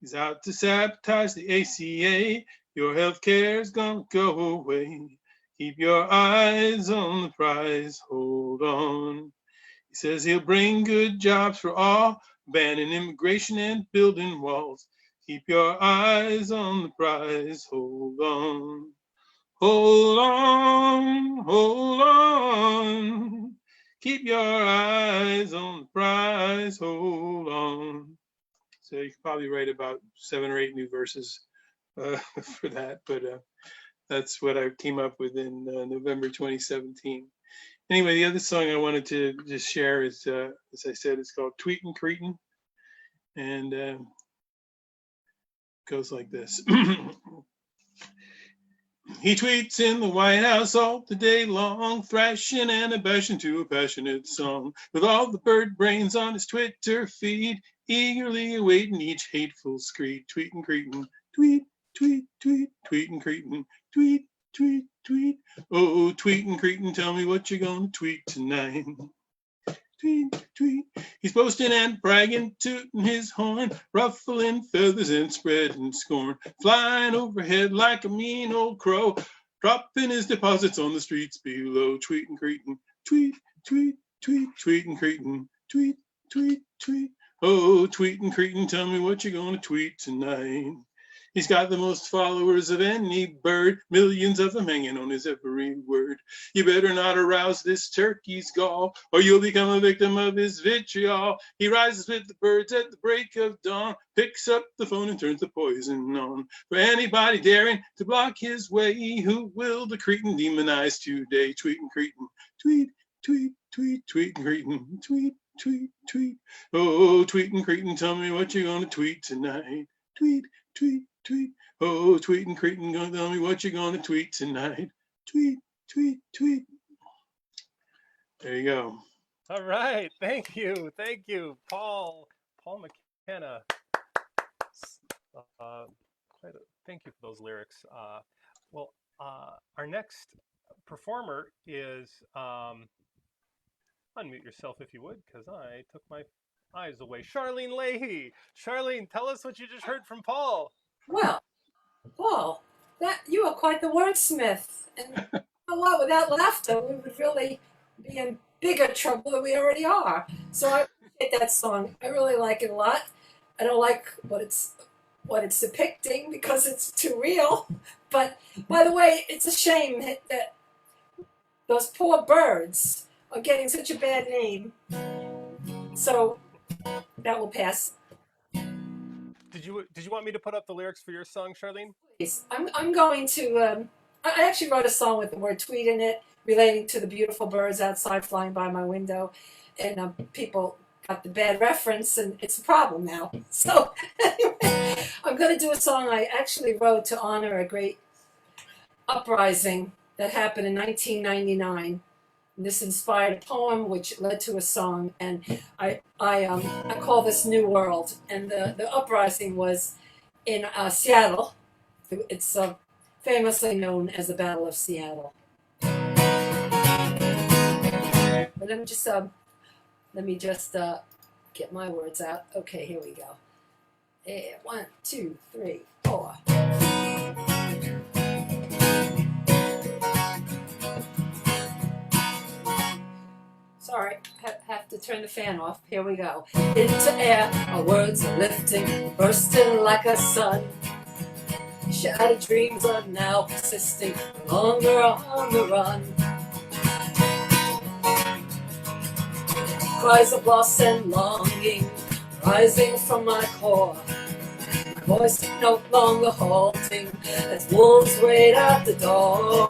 He's out to sabotage the ACA. Your health care's gonna go away. Keep your eyes on the prize, hold on. He says he'll bring good jobs for all, banning immigration and building walls. Keep your eyes on the prize, hold on. Hold on, hold on. Keep your eyes on the prize, hold on. So you could probably write about 7 or 8 new verses for that, but that's what I came up with in November 2017. Anyway, the other song I wanted to just share is, as I said, it's called Tweetin, Cretin, and goes like this. He tweets in the White House all the day long, thrashing and bashing to a passionate song. With all the bird brains on his Twitter feed, eagerly awaiting each hateful screed. Tweetin, Cretin, tweet, tweet, tweet, tweetin, Cretin, tweet, tweet, tweet. Oh, tweetin, Cretin, tell me what you're gonna tweet tonight. Tweet, tweet. He's boasting and bragging, tooting his horn, ruffling feathers and spreading scorn, flying overhead like a mean old crow, dropping his deposits on the streets below. Tweetin, Cretin, tweet, tweet, tweet, tweetin, Cretin, tweet, tweet, tweet. Oh, tweetin, Cretin, tell me what you're gonna tweet tonight. He's got the most followers of any bird, millions of them hanging on his every word. You better not arouse this turkey's gall, or you'll become a victim of his vitriol. He rises with the birds at the break of dawn, picks up the phone and turns the poison on. For anybody daring to block his way, who will the Cretin demonize today? Tweetin, Cretin, tweet, tweet, tweet, tweetin, Cretin, tweet, tweet, tweet. Oh, tweetin, Cretin, tell me what you're gonna tweet tonight. Tweet, tweet, tweet. Oh, tweetin, Cretin, gonna tell me what you're gonna tweet tonight. Tweet, tweet, tweet. There you go. All right, thank you, Paul McKenna. Thank you for those lyrics. Our next performer is, unmute yourself if you would, because I took my eyes away. Sharleen Leahey. Sharleen, tell us what you just heard from Paul. Well, Paul, you are quite the wordsmith, and a lot without laughter, we would really be in bigger trouble than we already are. So I appreciate that song. I really like it a lot. I don't like what it's depicting because it's too real. But by the way, it's a shame that those poor birds are getting such a bad name. So that will pass. Did you want me to put up the lyrics for your song, Sharleen? Please. I'm going to. I actually wrote a song with the word tweet in it, relating to the beautiful birds outside flying by my window, and people got the bad reference, and it's a problem now. So anyway, I'm going to do a song I actually wrote to honor a great uprising that happened in 1999. This inspired a poem which led to a song, and I call this New World. And the uprising was in Seattle. It's famously known as the Battle of Seattle. But let me just get my words out. Okay, here we go. 1, 2, 3, 4. Sorry, have to turn the fan off. Here we go. Into air, our words are lifting, bursting like a sun. Shattered dreams are now persisting, no longer on the run. Cries of loss and longing, rising from my core. My voice no longer halting, as wolves wait at the door.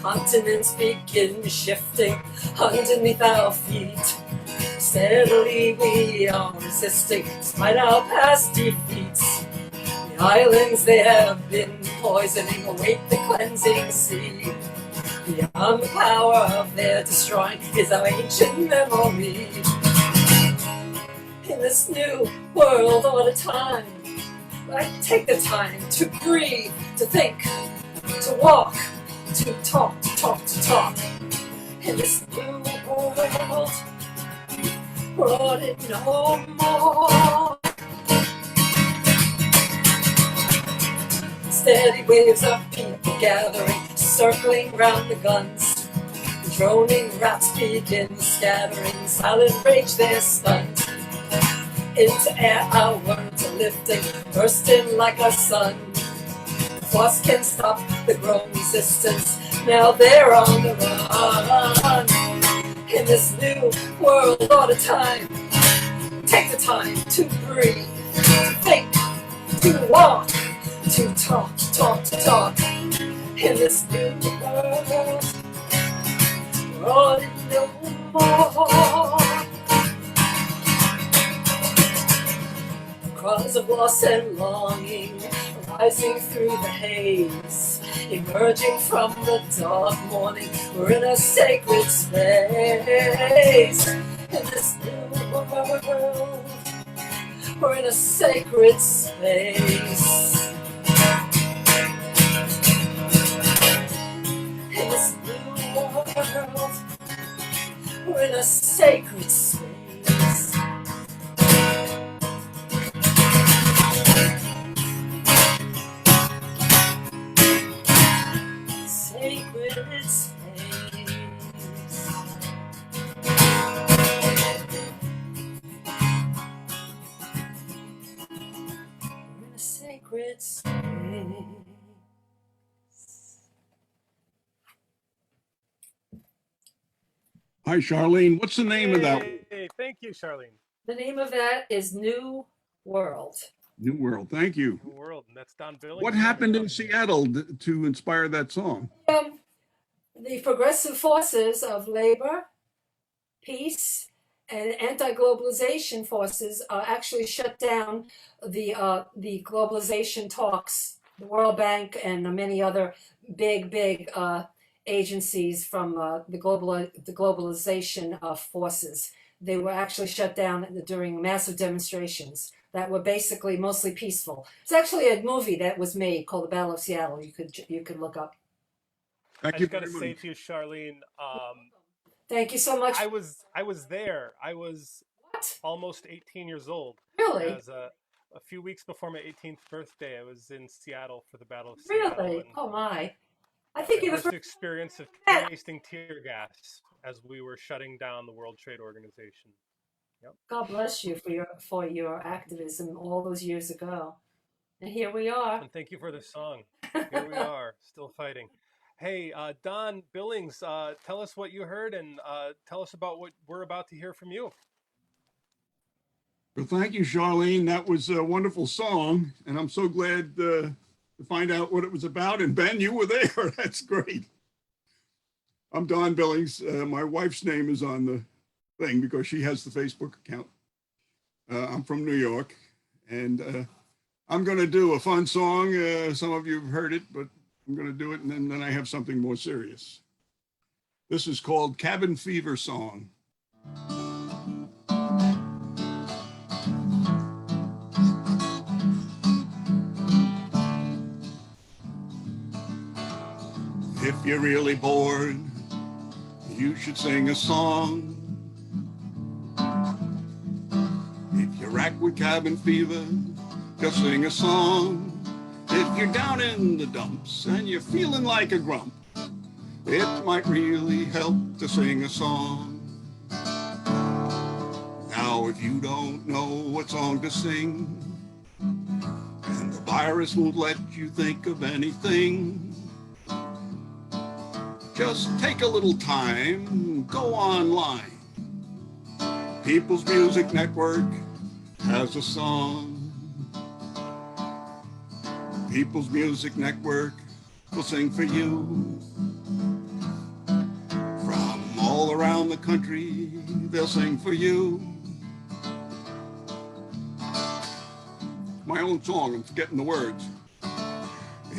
Continents begin shifting underneath our feet. Steadily we are resisting, despite our past defeats. The islands they have been poisoning await the cleansing sea. Beyond the power of their destroying is our ancient memory. In this new world all the time, I take the time to breathe, to think, to walk, to talk, to talk, to talk. In this new world, brought it no more. Steady waves of people gathering, circling round the guns. The droning rats begin scattering, silent rage they're stunned. Into air our words are lifting, bursting like a sun. Force can stop the growing resistance, now they're on the run. In this new world all the time, take the time to breathe, to think, to walk, to talk, to talk, to talk. In this new world, we're all in no more. Cries of loss and longing, rising through the haze, emerging from the dark morning, we're in a sacred space. In this new world, we're in a sacred space. In this new world, we're in a sacred space. secret space. Hi, Sharleen. What's the name of that one? Hey, thank you, Sharleen. The name of that is New World. New World. Thank you. New World, and that's Don Billings. What happened in Seattle to inspire that song? The progressive forces of labor, peace, and anti-globalization forces actually shut down the globalization talks. The World Bank and many other big agencies from the globalization forces. They were actually shut down during massive demonstrations that were basically mostly peaceful. It's actually a movie that was made called The Battle of Seattle. You could look up. I just got to say to you, Sharleen. Thank you so much. I was there. I was almost 18 years old. Really? As a few weeks before my 18th birthday, I was in Seattle for the Battle of Seattle. Really? Oh my! I think the you first experience of tasting tear gas as we were shutting down the World Trade Organization. Yep. God bless you for your activism all those years ago, and here we are. And thank you for the song. Here we are, still fighting. Hey, Don Billings, tell us what you heard and tell us about what we're about to hear from you. Well, thank you, Sharleen. That was a wonderful song, and I'm so glad to find out what it was about. And Ben, you were there. That's great. I'm Don Billings. My wife's name is on the thing because she has the Facebook account. I'm from New York, and I'm going to do a fun song. Some of you have heard it, but I'm going to do it, and then I have something more serious. This is called Cabin Fever Song. If you're really bored, you should sing a song. If you're racked with cabin fever, just sing a song. If you're down in the dumps and you're feeling like a grump, it might really help to sing a song. Now, if you don't know what song to sing, and the virus won't let you think of anything, just take a little time, go online. People's Music Network has a song. People's Music Network will sing for you. From all around the country, they'll sing for you. My own song, I'm forgetting the words.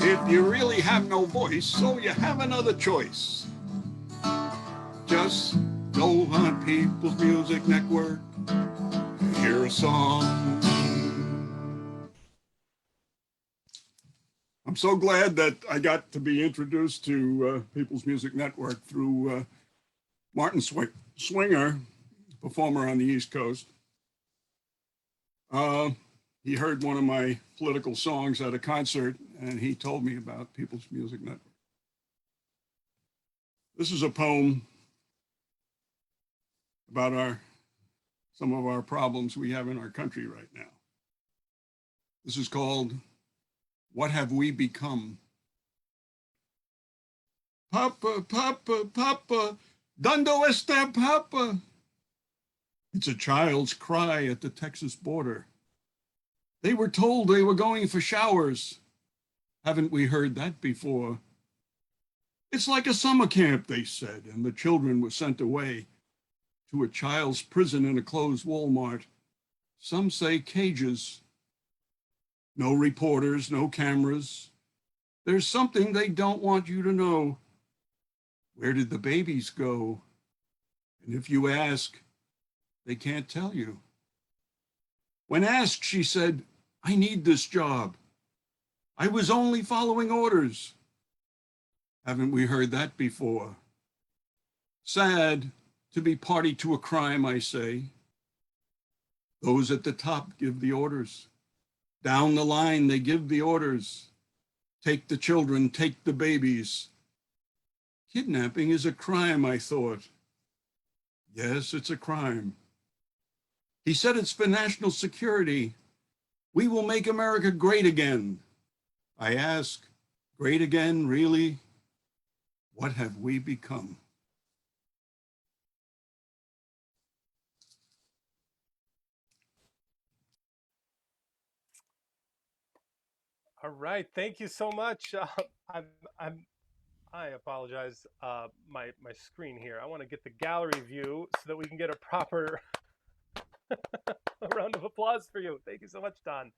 If you really have no voice, so you have another choice. Just go on People's Music Network and hear a song. I'm so glad that I got to be introduced to People's Music Network through Martin Swinger, performer on the East Coast. He heard one of my political songs at a concert, and he told me about People's Music Network. This is a poem about some of our problems we have in our country right now. This is called What Have We Become? Papa, Papa, Papa, ¿Dónde está Papa? It's a child's cry at the Texas border. They were told they were going for showers. Haven't we heard that before? It's like a summer camp, they said, and the children were sent away to a child's prison in a closed Walmart. Some say cages. No reporters, no cameras. There's something they don't want you to know. Where did the babies go? And if you ask, they can't tell you. When asked, she said, I need this job. I was only following orders. Haven't we heard that before? Sad to be party to a crime, I say. Those at the top give the orders. Down the line, they give the orders. Take the children, take the babies. Kidnapping is a crime, I thought. Yes, it's a crime. He said it's for national security. We will make America great again. I ask, great again, really? What have we become? All right, thank you so much. I apologize. My screen here. I want to get the gallery view so that we can get a proper a round of applause for you. Thank you so much, Don.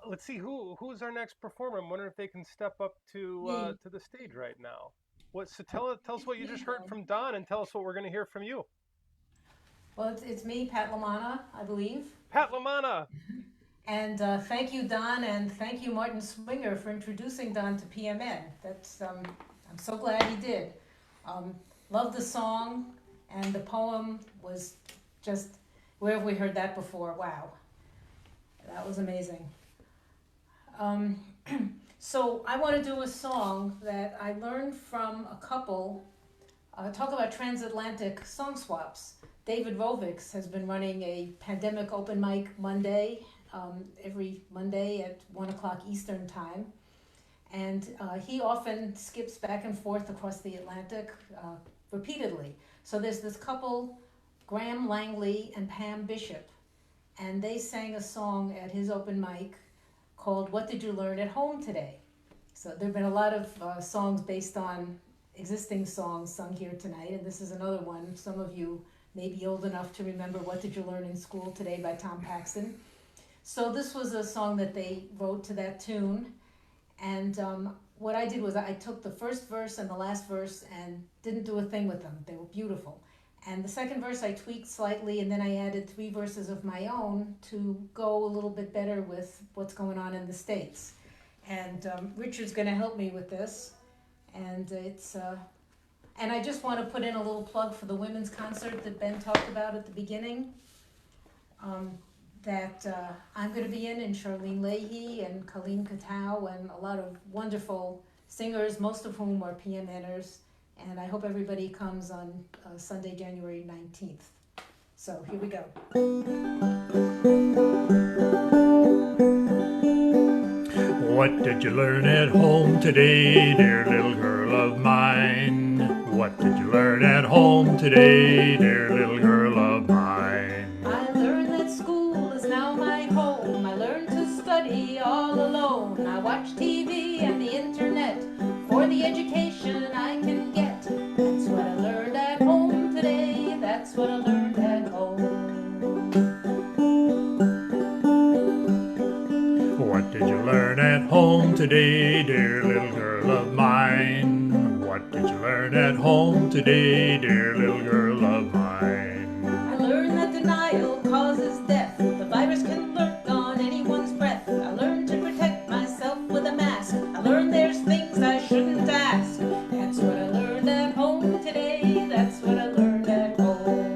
Let's see who's our next performer. I'm wondering if they can step up to the stage right now. So tell us what you just heard from Don, and tell us what we're going to hear from you. Well, it's me, Pat Lamanna, I believe. Pat Lamanna. And thank you, Don, and thank you, Martin Swinger, for introducing Don to PMN. That's I'm so glad he did. Loved the song, and the poem was just, where have we heard that before? Wow, that was amazing. So I want to do a song that I learned from a couple, talk about transatlantic song swaps. David Rovics has been running a pandemic open mic Monday, every Monday at 1 o'clock Eastern time. And he often skips back and forth across the Atlantic repeatedly. So there's this couple, Graham Langley and Pam Bishop, and they sang a song at his open mic called What Did You Learn at Home Today? So there have been a lot of songs based on existing songs sung here tonight, and this is another one. Some of you may be old enough to remember What Did You Learn in School Today by Tom Paxton. So this was a song that they wrote to that tune, and what I did was I took the first verse and the last verse and didn't do a thing with them. They were beautiful. And the second verse I tweaked slightly, and then I added 3 verses of my own to go a little bit better with what's going on in the States. And Richard's going to help me with this. And and I just want to put in a little plug for the women's concert that Ben talked about at the beginning. That I'm going to be in, and Sharleen Leahey and Colleen Katow and a lot of wonderful singers, most of whom are PMNers. And I hope everybody comes on Sunday, January 19th. So here we go. What did you learn at home today, dear little girl of mine? What did you learn at home today, dear little girl of mine? I learned that school is now my home. I learned to study all alone. I watch TV and the internet for the education I can get. That's what I learned at home today. That's what I learned at home. What did you learn at home today, dear little girl of mine? What did you learn at home today, dear little girl of mine? I learned that denial causes death. The virus can lurk on anyone's breath. I learned to protect myself with a mask. I learned there's things I shouldn't ask. That's what I learned at home today. That's what I learned at home.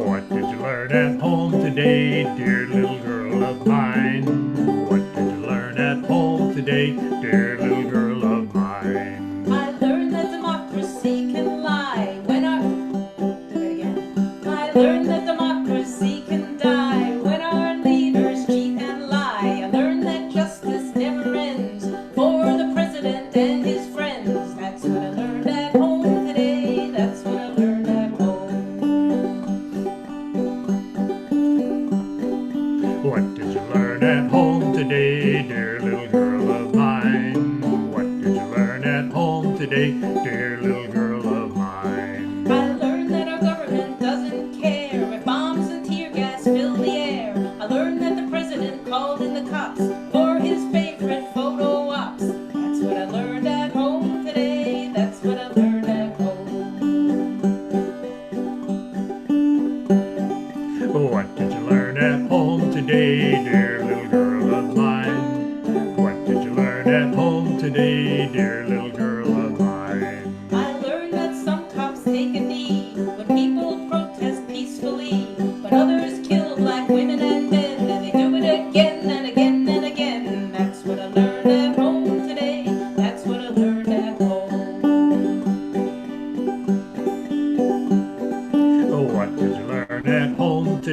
What did you learn at home today, dear little girl of mine? What did you learn at home today, dear little girl of mine? I learned that democracy can lie when our... Do it again. I learned that democracy can die when our leaders cheat and lie. I learned that justice never ends for the president and his friends. That's what I learned at home today. That's what I learned at home. What did you learn at home today, dear little girl of mine?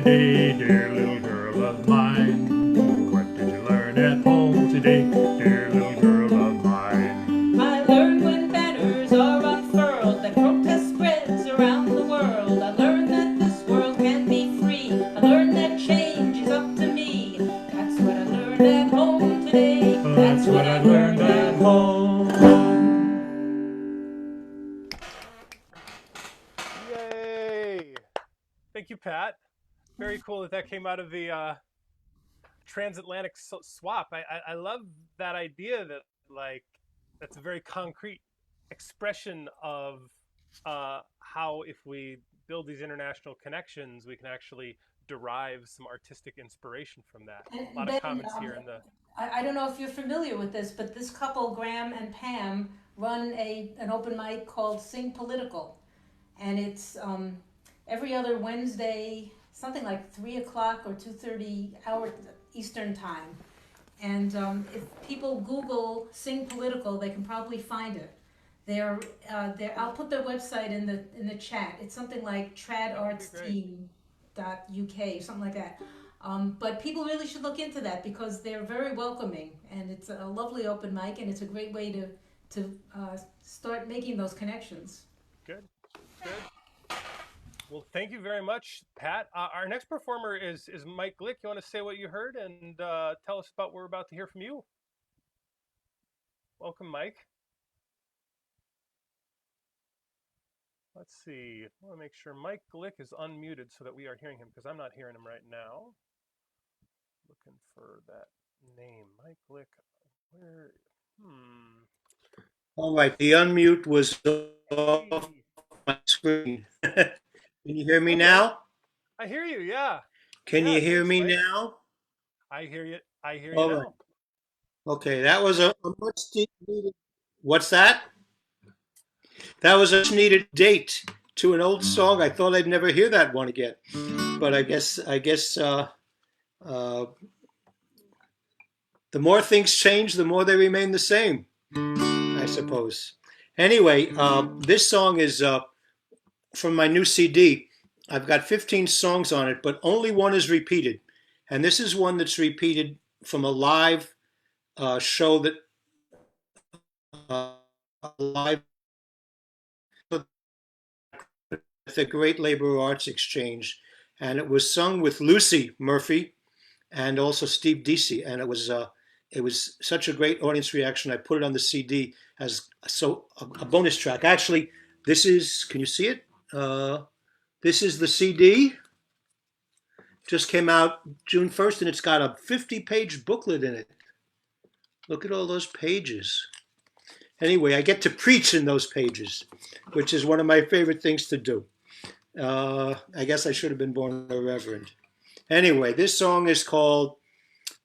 today, dear little girl of mine? What did you learn at home today, dear little girl of mine? I learned when banners are unfurled that protest spreads around the world. I learned that this world can be free. I learned that change is up to me. That's what I learned at home today. That's what I learned at home. Yay! Thank you, Pat. Very cool that came out of the transatlantic swap. I love that idea that, like, that's a very concrete expression of how, if we build these international connections, we can actually derive some artistic inspiration from that. And A lot Ben, of comments here in the... I don't know if you're familiar with this, but this couple, Graham and Pam, run an open mic called Sing Political. And it's every other Wednesday, something like 3 o'clock or 2:30 hour Eastern time. And if people Google Sing Political, they can probably find it. I'll put their website in the chat. It's something like tradartsteam.uk, something like that. But people really should look into that because they're very welcoming, and it's a lovely open mic, and it's a great way to start making those connections. Good. Well, thank you very much, Pat. Our next performer is Mike Glick. You want to say what you heard and tell us about what we're about to hear from you? Welcome, Mike. Let's see. I want to make sure Mike Glick is unmuted so that we are hearing him, because I'm not hearing him right now. Looking for that name, Mike Glick. Where? All right, the unmute was off my screen. Can you hear me now? I hear you, yeah. Can you hear me Mike. now? I hear you. I hear All you right. now. Okay, that was a much needed. What's that? That was a needed date to an old song. I thought I'd never hear that one again, but I guess the more things change, the more they remain the same, I suppose. Anyway, this song is from my new CD. I've got 15 songs on it, but only one is repeated. And this is one that's repeated from a live show that the Great Labor Arts Exchange. And it was sung with Luci Murphy and also Steve Deasy. And it was such a great audience reaction. I put it on the CD as a bonus track. Actually, this is, can you see it? This is the CD. Just came out June 1st, and it's got a 50-page booklet in it. Look at all those pages. Anyway, I get to preach in those pages, which is one of my favorite things to do. I guess I should have been born a reverend. Anyway, this song is called,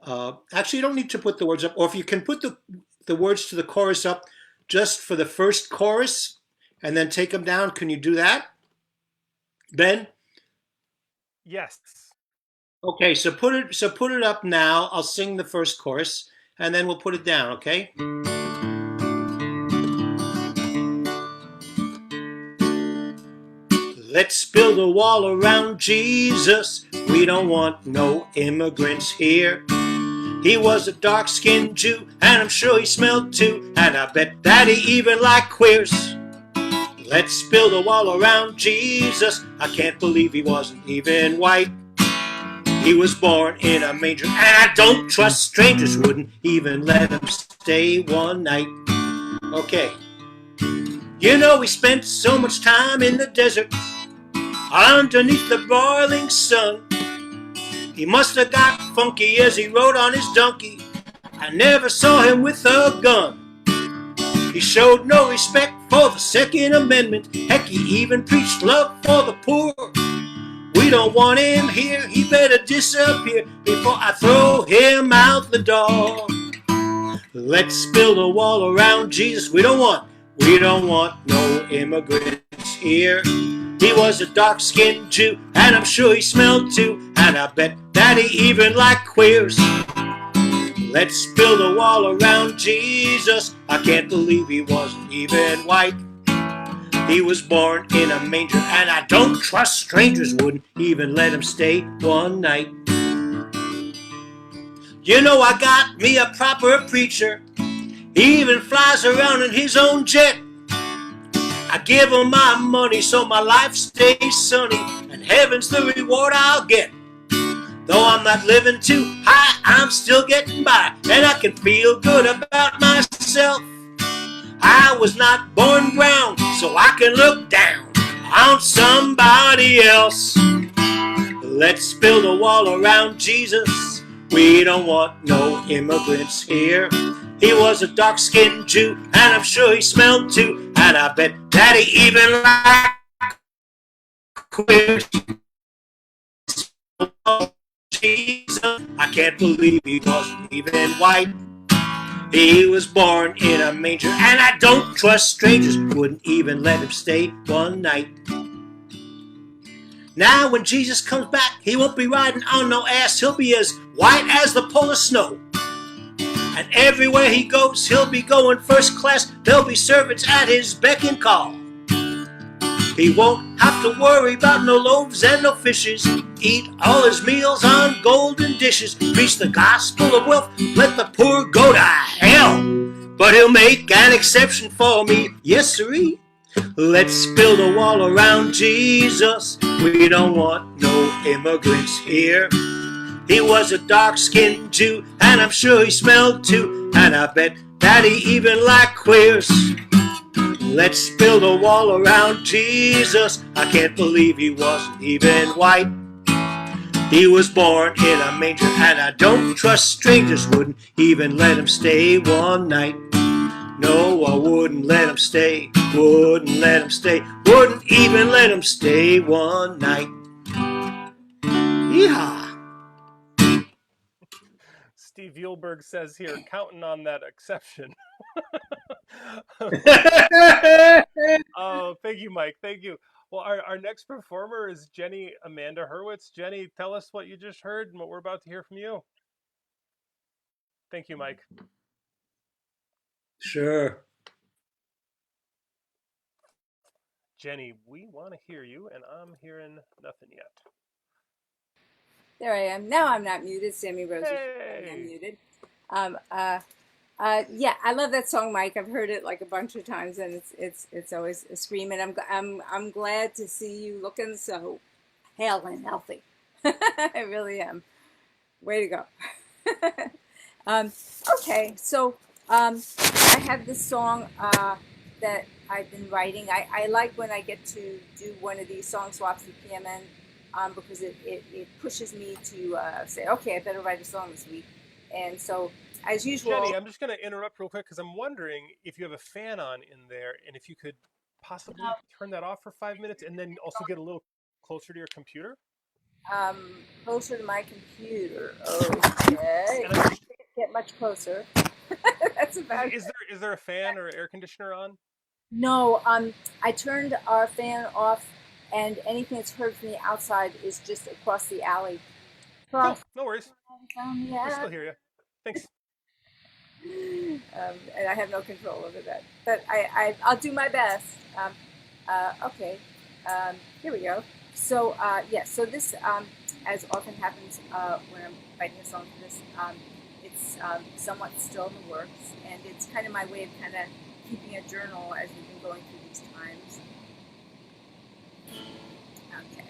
actually, you don't need to put the words up, or if you can put the words to the chorus up just for the first chorus and then take them down, can you do that, Ben? Yes. Okay, so put it up now. I'll sing the first chorus, and then we'll put it down, okay? Let's build a wall around Jesus. We don't want no immigrants here. He was a dark-skinned Jew, and I'm sure he smelled too, and I bet that he even liked queers. Let's build a wall around Jesus. I can't believe he wasn't even white. He was born in a manger, and I don't trust strangers, wouldn't even let him stay one night. Okay. You know, we spent so much time in the desert, underneath the broiling sun. He must have got funky as he rode on his donkey. I never saw him with a gun. He showed no respect for the Second Amendment. Heck, he even preached love for the poor. We don't want him here. He better disappear before I throw him out the door. Let's build a wall around Jesus. We don't want no immigrants here. He was a dark-skinned Jew, and I'm sure he smelled too, and I bet that he even liked queers. Let's build a wall around Jesus. I can't believe he wasn't even white. He was born in a manger, and I don't trust strangers, wouldn't even let him stay one night. You know I got me a proper preacher. He even flies around in his own jet. I give him my money so my life stays sunny, and heaven's the reward I'll get. Though I'm not living too high, I'm still getting by, and I can feel good about myself. I was not born brown, so I can look down on somebody else. Let's build a wall around Jesus. We don't want no immigrants here. He was a dark-skinned Jew, and I'm sure he smelled too, and I bet that he even liked queers. Jesus, I can't believe he wasn't even white. He was born in a manger, and I don't trust strangers, wouldn't even let him stay one night. Now when Jesus comes back, he won't be riding on no ass. He'll be as white as the polar snow. And everywhere he goes, he'll be going first class. There'll be servants at his beck and call. He won't have to worry about no loaves and no fishes. Eat all his meals on golden dishes. Preach the gospel of wealth, let the poor go to hell. But he'll make an exception for me, yes sirree. Let's build a wall around Jesus. We don't want no immigrants here. He was a dark-skinned Jew, and I'm sure he smelled too, and I bet that he even liked queers. Let's build a wall around Jesus. I can't believe he wasn't even white. He was born in a manger, and I don't trust strangers, wouldn't even let him stay one night. No, I wouldn't let him stay, wouldn't let him stay, wouldn't even let him stay one night. Yeehaw! Steve Eulberg says here, counting on that exception. Oh, thank you, Mike. Thank you. Well, our next performer is Jenny Amanda Hurwitz. Jenny, tell us what you just heard and what we're about to hear from you. Thank you, Mike. Sure. Jenny, we want to hear you, and I'm hearing nothing yet. There I am. Now I'm not muted. Sammy Rose is Hey. unmuted. Yeah, I love that song, Mike. I've heard it like a bunch of times, and it's always a scream. And I'm glad to see you looking so hale and healthy. I really am. Way to go. Okay, so I have this song that I've been writing. I like when I get to do one of these song swaps with PMN. Because it pushes me to say, okay, I better write a song this week. And so, as usual... Jenny, I'm just going to interrupt real quick because I'm wondering if you have a fan on in there and if you could possibly turn that off for 5 minutes and then also get a little closer to your computer? Closer to my computer. Okay. Get much closer. That's about Is there a fan or air conditioner on? No, I turned our fan off, and anything that's heard from the outside is just across the alley. Cool. No worries. I still hear you. Thanks. And I have no control over that, but I'll do my best. Okay, here we go. So yeah, so this, as often happens when I'm writing a song for this, it's somewhat still in the works, and it's kind of my way of kind of keeping a journal as we've been going through these times. Okay.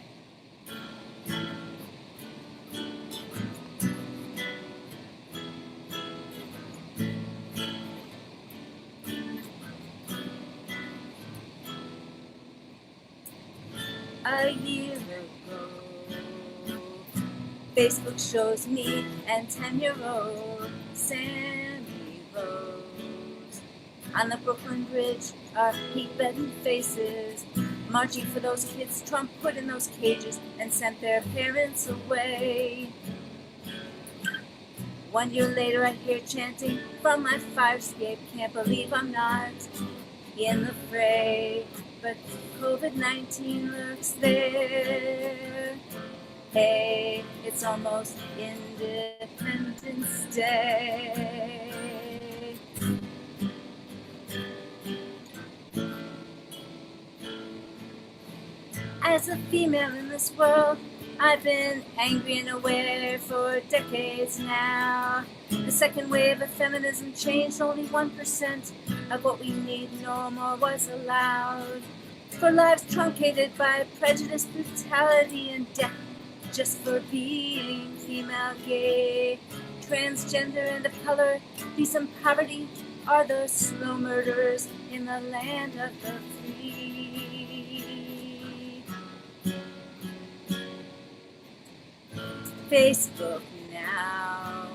A year ago, Facebook shows me and 10-year-old Sammy Rose on the Brooklyn Bridge, our heat-bedden faces, marching for those kids Trump put in those cages and sent their parents away. 1 year later, I hear chanting from my fire escape, can't believe I'm not in the fray. But COVID-19 lurks there. Hey, it's almost Independence Day. As a female in this world, I've been angry and aware for decades now. The second wave of feminism changed only 1% of what we need, no more was allowed. For lives truncated by prejudice, brutality, and death, just for being female, gay, transgender, and of color, peace and poverty are the slow murders in the land of the free. Facebook now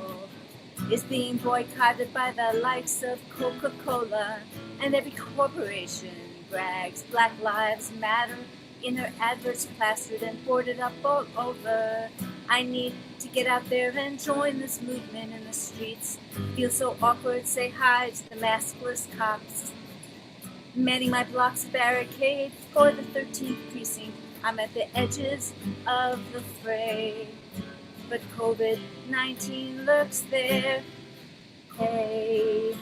is being boycotted by the likes of Coca-Cola, and every corporation brags Black Lives Matter in their adverts plastered and boarded up all over. I need to get out there and join this movement in the streets. Feel so awkward, say hi to the maskless cops. Manning my block's barricade for the 13th precinct. I'm at the edges of the fray, but COVID-19 lurks there. Hey,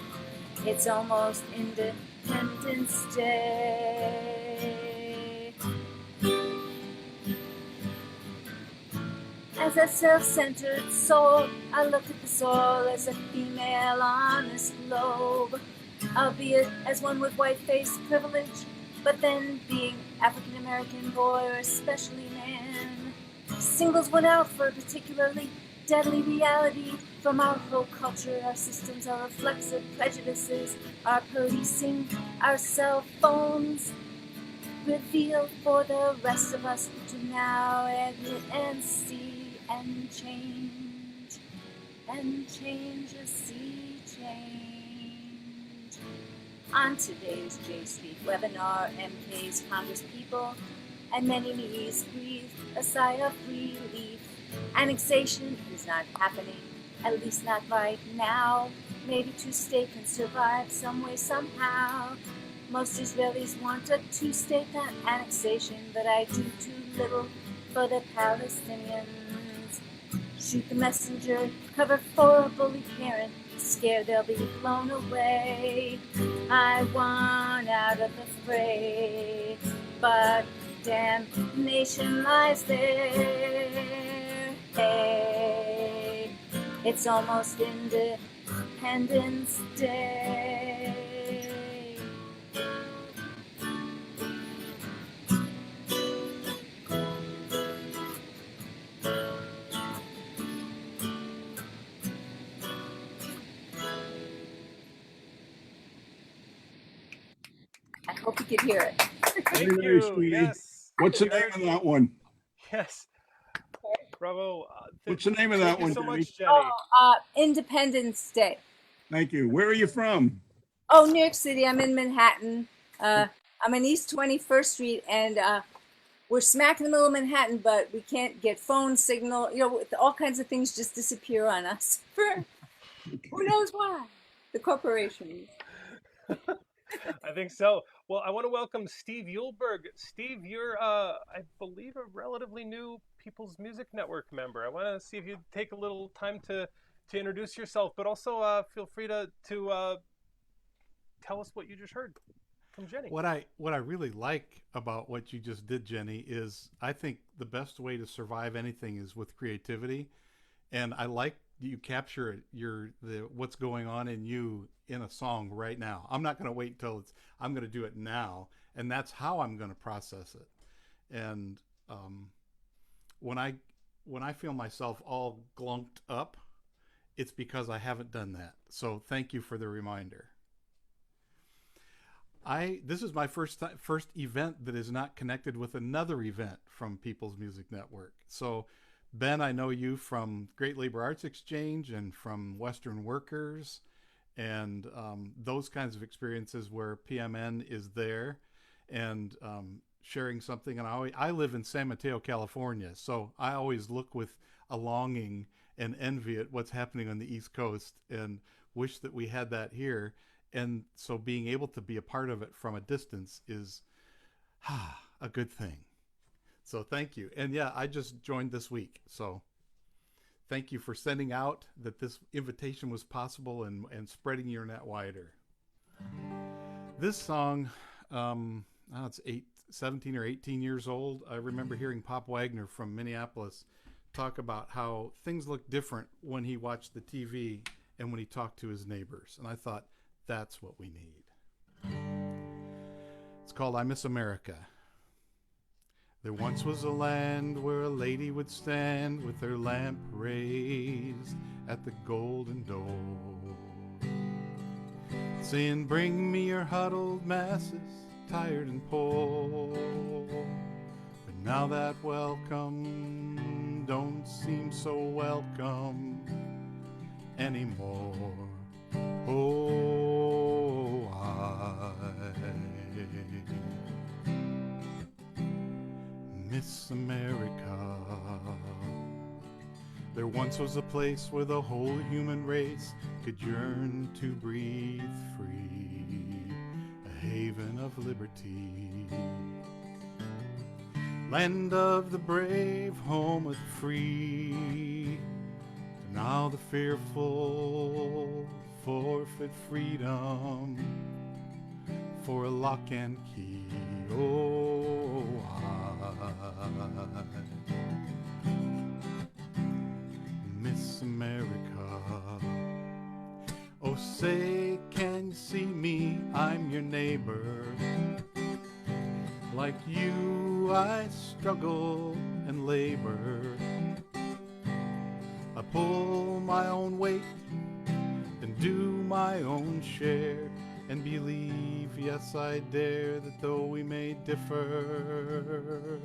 it's almost Independence Day. As a self-centered soul, I look at the soul as a female on this globe, albeit as one with white face privilege, but then being African-American boy or especially man, singles one out for a particularly deadly reality from our whole culture, our systems, our reflexive prejudices, our policing, our cell phones, reveal for the rest of us to now admit and see and change a sea change. On today's J Street webinar, MKs, Congresspeople, and many me's breathe a sigh of relief. Annexation is not happening, at least not right now. Maybe two-state can survive some way, somehow. Most Israelis want a two-state annexation, but I do too little for the Palestinians. Shoot the messenger, cover for a bully parent, scared they'll be blown away. I want out of the fray, but damnation lies there. Hey, it's almost Independence Day. I hope you could hear it. Thank Very you. nice, sweetie. Yes. What's the name of that one? Yes. Bravo. What's the name of that Thank you one, so Jenny? much, Jenny. Independence Day. Thank you. Where are you from? Oh, New York City. I'm in Manhattan. I'm on East 21st Street, and we're smack in the middle of Manhattan, but we can't get phone signal. You know, all kinds of things just disappear on us. For who knows why? The corporations. I think so. Well, I want to welcome Steve Eulberg. Steve, you're, I believe, a relatively new People's Music Network member. I want to see if you'd take a little time to introduce yourself, but also feel free to tell us what you just heard from Jenny. What I really like about what you just did, Jenny, is I think the best way to survive anything is with creativity, and I like you capture what's going on in you in a song right now. I'm not going to wait till I'm going to do it now, and that's how I'm going to process it. And when I feel myself all glunked up, it's because I haven't done that. So thank you for the reminder. This is my first event that is not connected with another event from People's Music Network. So Ben, I know you from Great Labor Arts Exchange and from Western Workers and those kinds of experiences where PMN is there and sharing something. And I live in San Mateo, California, so I always look with a longing and envy at what's happening on the East Coast and wish that we had that here. And so being able to be a part of it from a distance is a good thing. So thank you. And yeah, I just joined this week. So thank you for sending out that this invitation was possible and spreading your net wider. This song, it's 17 or 18 years old, I remember hearing Pop Wagner from Minneapolis talk about how things look different when he watched the TV and when he talked to his neighbors. And I thought, that's what we need. It's called I Miss America. There once was a land where a lady would stand with her lamp raised at the golden door, saying, bring me your huddled masses, tired and poor. But now that welcome don't seem so welcome anymore. Oh, I miss America. There once was a place where the whole human race could yearn to breathe free, a haven of liberty, land of the brave, home of the free. Now the fearful forfeit freedom for a lock and key. Oh, I miss America. Oh, say, can you see me? I'm your neighbor. Like you, I struggle and labor. I pull my own weight and do my own share, and believe, yes, I dare, that though we may differ,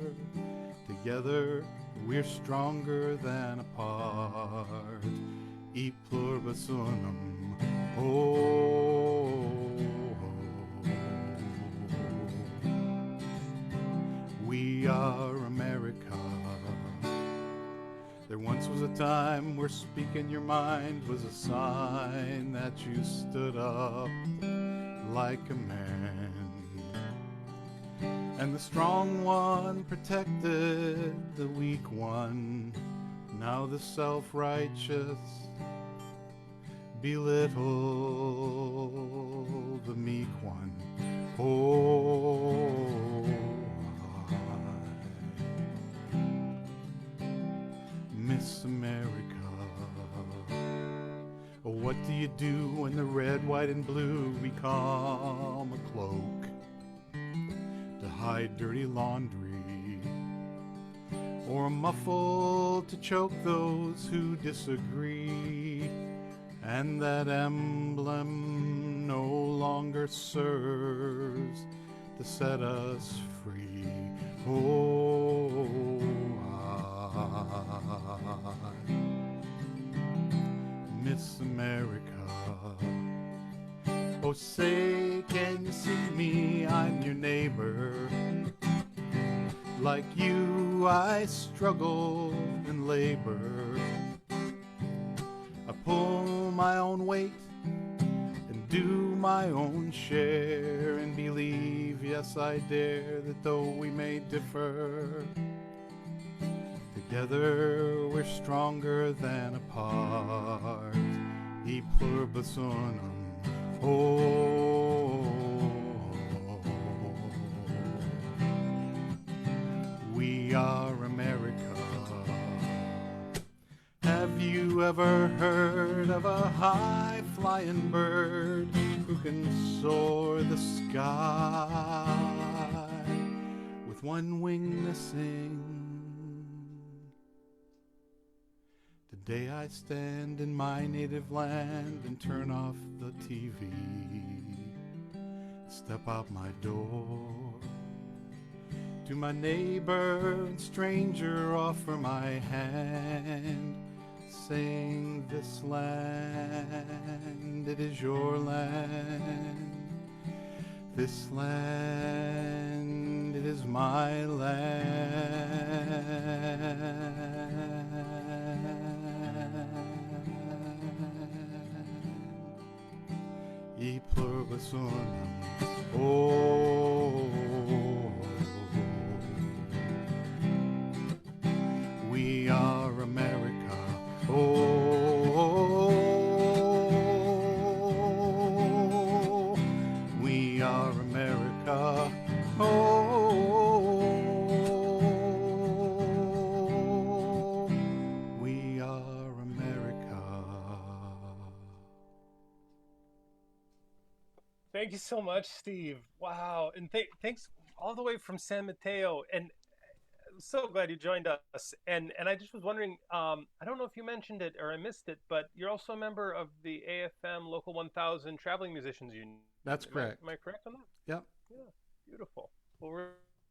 together we're stronger than apart. E pluribus unum. Oh, we are America. There once was a time where speaking your mind was a sign that you stood up like a man, and the strong one protected the weak one. Now the self-righteous belittle the meek one. Oh, Miss America. What do you do when the red, white, and blue become a cloak to hide dirty laundry, or a muffle to choke those who disagree, and that emblem no longer serves to set us free? Oh, I miss America. Oh, say, can you see me? I'm your neighbor. Like you, I struggle and labor. I pull my own weight and do my own share, and believe, yes, I dare, that though we may differ, together we're stronger than apart. E pluribus unum. Oh, we are America. Have you ever heard of a high-flying bird who can soar the sky with one wing missing? Today I stand in my native land and turn off the TV, step out my door, to my neighbor and stranger offer my hand, saying, this land, it is your land. This land, it is my land. E pluribus unum. Oh, we are America. Oh, we are America. Oh. Thank you so much, Steve. Wow. And thanks all the way from San Mateo. And so glad you joined us. And I just was wondering, I don't know if you mentioned it or I missed it, but you're also a member of the AFM Local 1000 Traveling Musicians Union. That's correct. Am I correct on that? Yep. Yeah, beautiful. Well, we're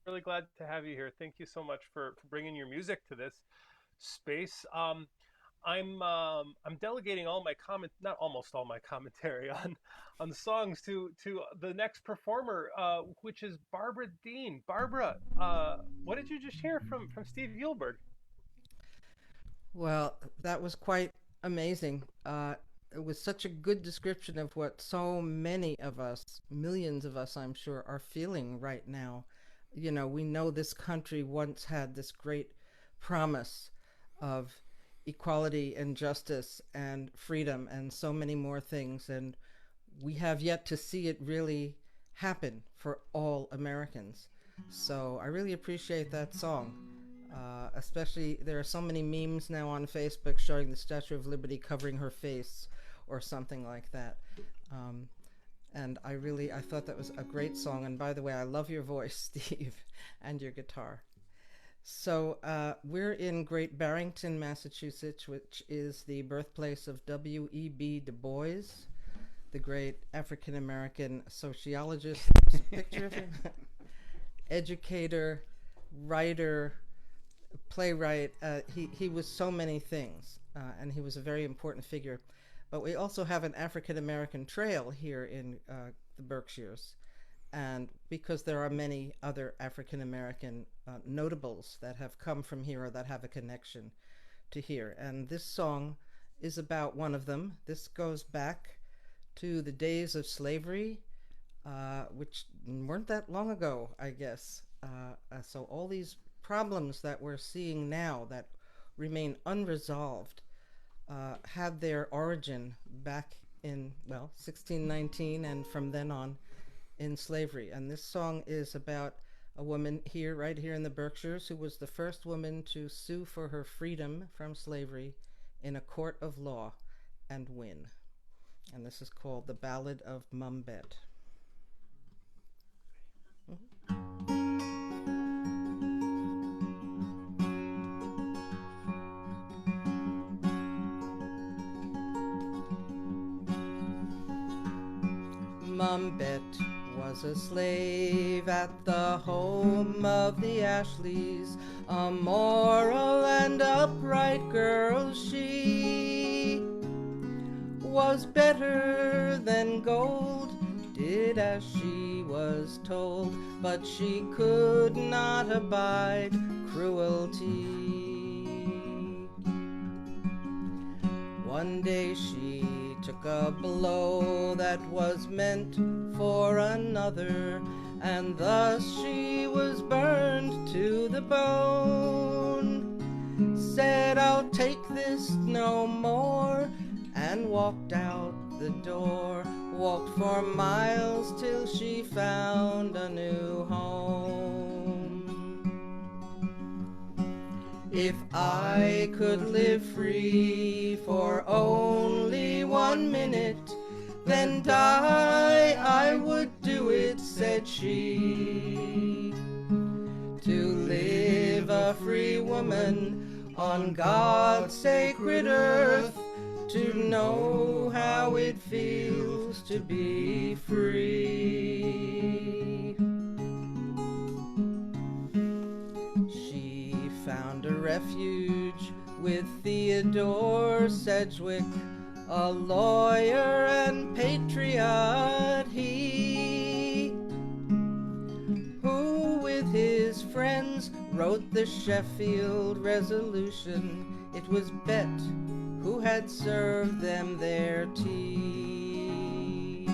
really glad to have you here. Thank you so much for bringing your music to this space. I'm delegating all my not almost all my commentary on the songs to the next performer, which is Barbara Dean. Barbara, what did you just hear from Steve Eulberg? Well, that was quite amazing. It was such a good description of what so many of us, millions of us, I'm sure, are feeling right now. You know, we know this country once had this great promise of equality and justice and freedom and so many more things, and we have yet to see it really happen for all Americans. So I really appreciate that song. Especially, there are so many memes now on Facebook showing the Statue of Liberty covering her face or something like that. And I thought that was a great song. And by the way, I love your voice, Steve, and your guitar. So we're in Great Barrington, Massachusetts, which is the birthplace of W.E.B. Du Bois, the great African-American sociologist. There's a picture of him. Educator, writer, playwright. He was so many things, and he was a very important figure. But we also have an African-American trail here in the Berkshires. And because there are many other African-American notables that have come from here or that have a connection to here. And this song is about one of them. This goes back to the days of slavery, which weren't that long ago, I guess. So all these problems that we're seeing now that remain unresolved had their origin back in, well, 1619 and from then on in slavery. And this song is about a woman here, right here in the Berkshires, who was the first woman to sue for her freedom from slavery in a court of law and win. And this is called The Ballad of MumBet. MumBet was a slave at the home of the Ashleys, a moral and upright girl she was better than gold, did as she was told, but she could not abide cruelty. One day she took a blow that was meant for another, and thus she was burned to the bone. Said, I'll take this no more, and walked out the door, walked for miles till she found a new home. If I could live free for only 1 minute, then die I would do it, said she. To live a free woman on God's sacred earth, to know how it feels to be free. She found a refuge with Theodore Sedgwick, a lawyer and patriot he, who with his friends wrote the Sheffield Resolution. It was Bet who had served them their tea.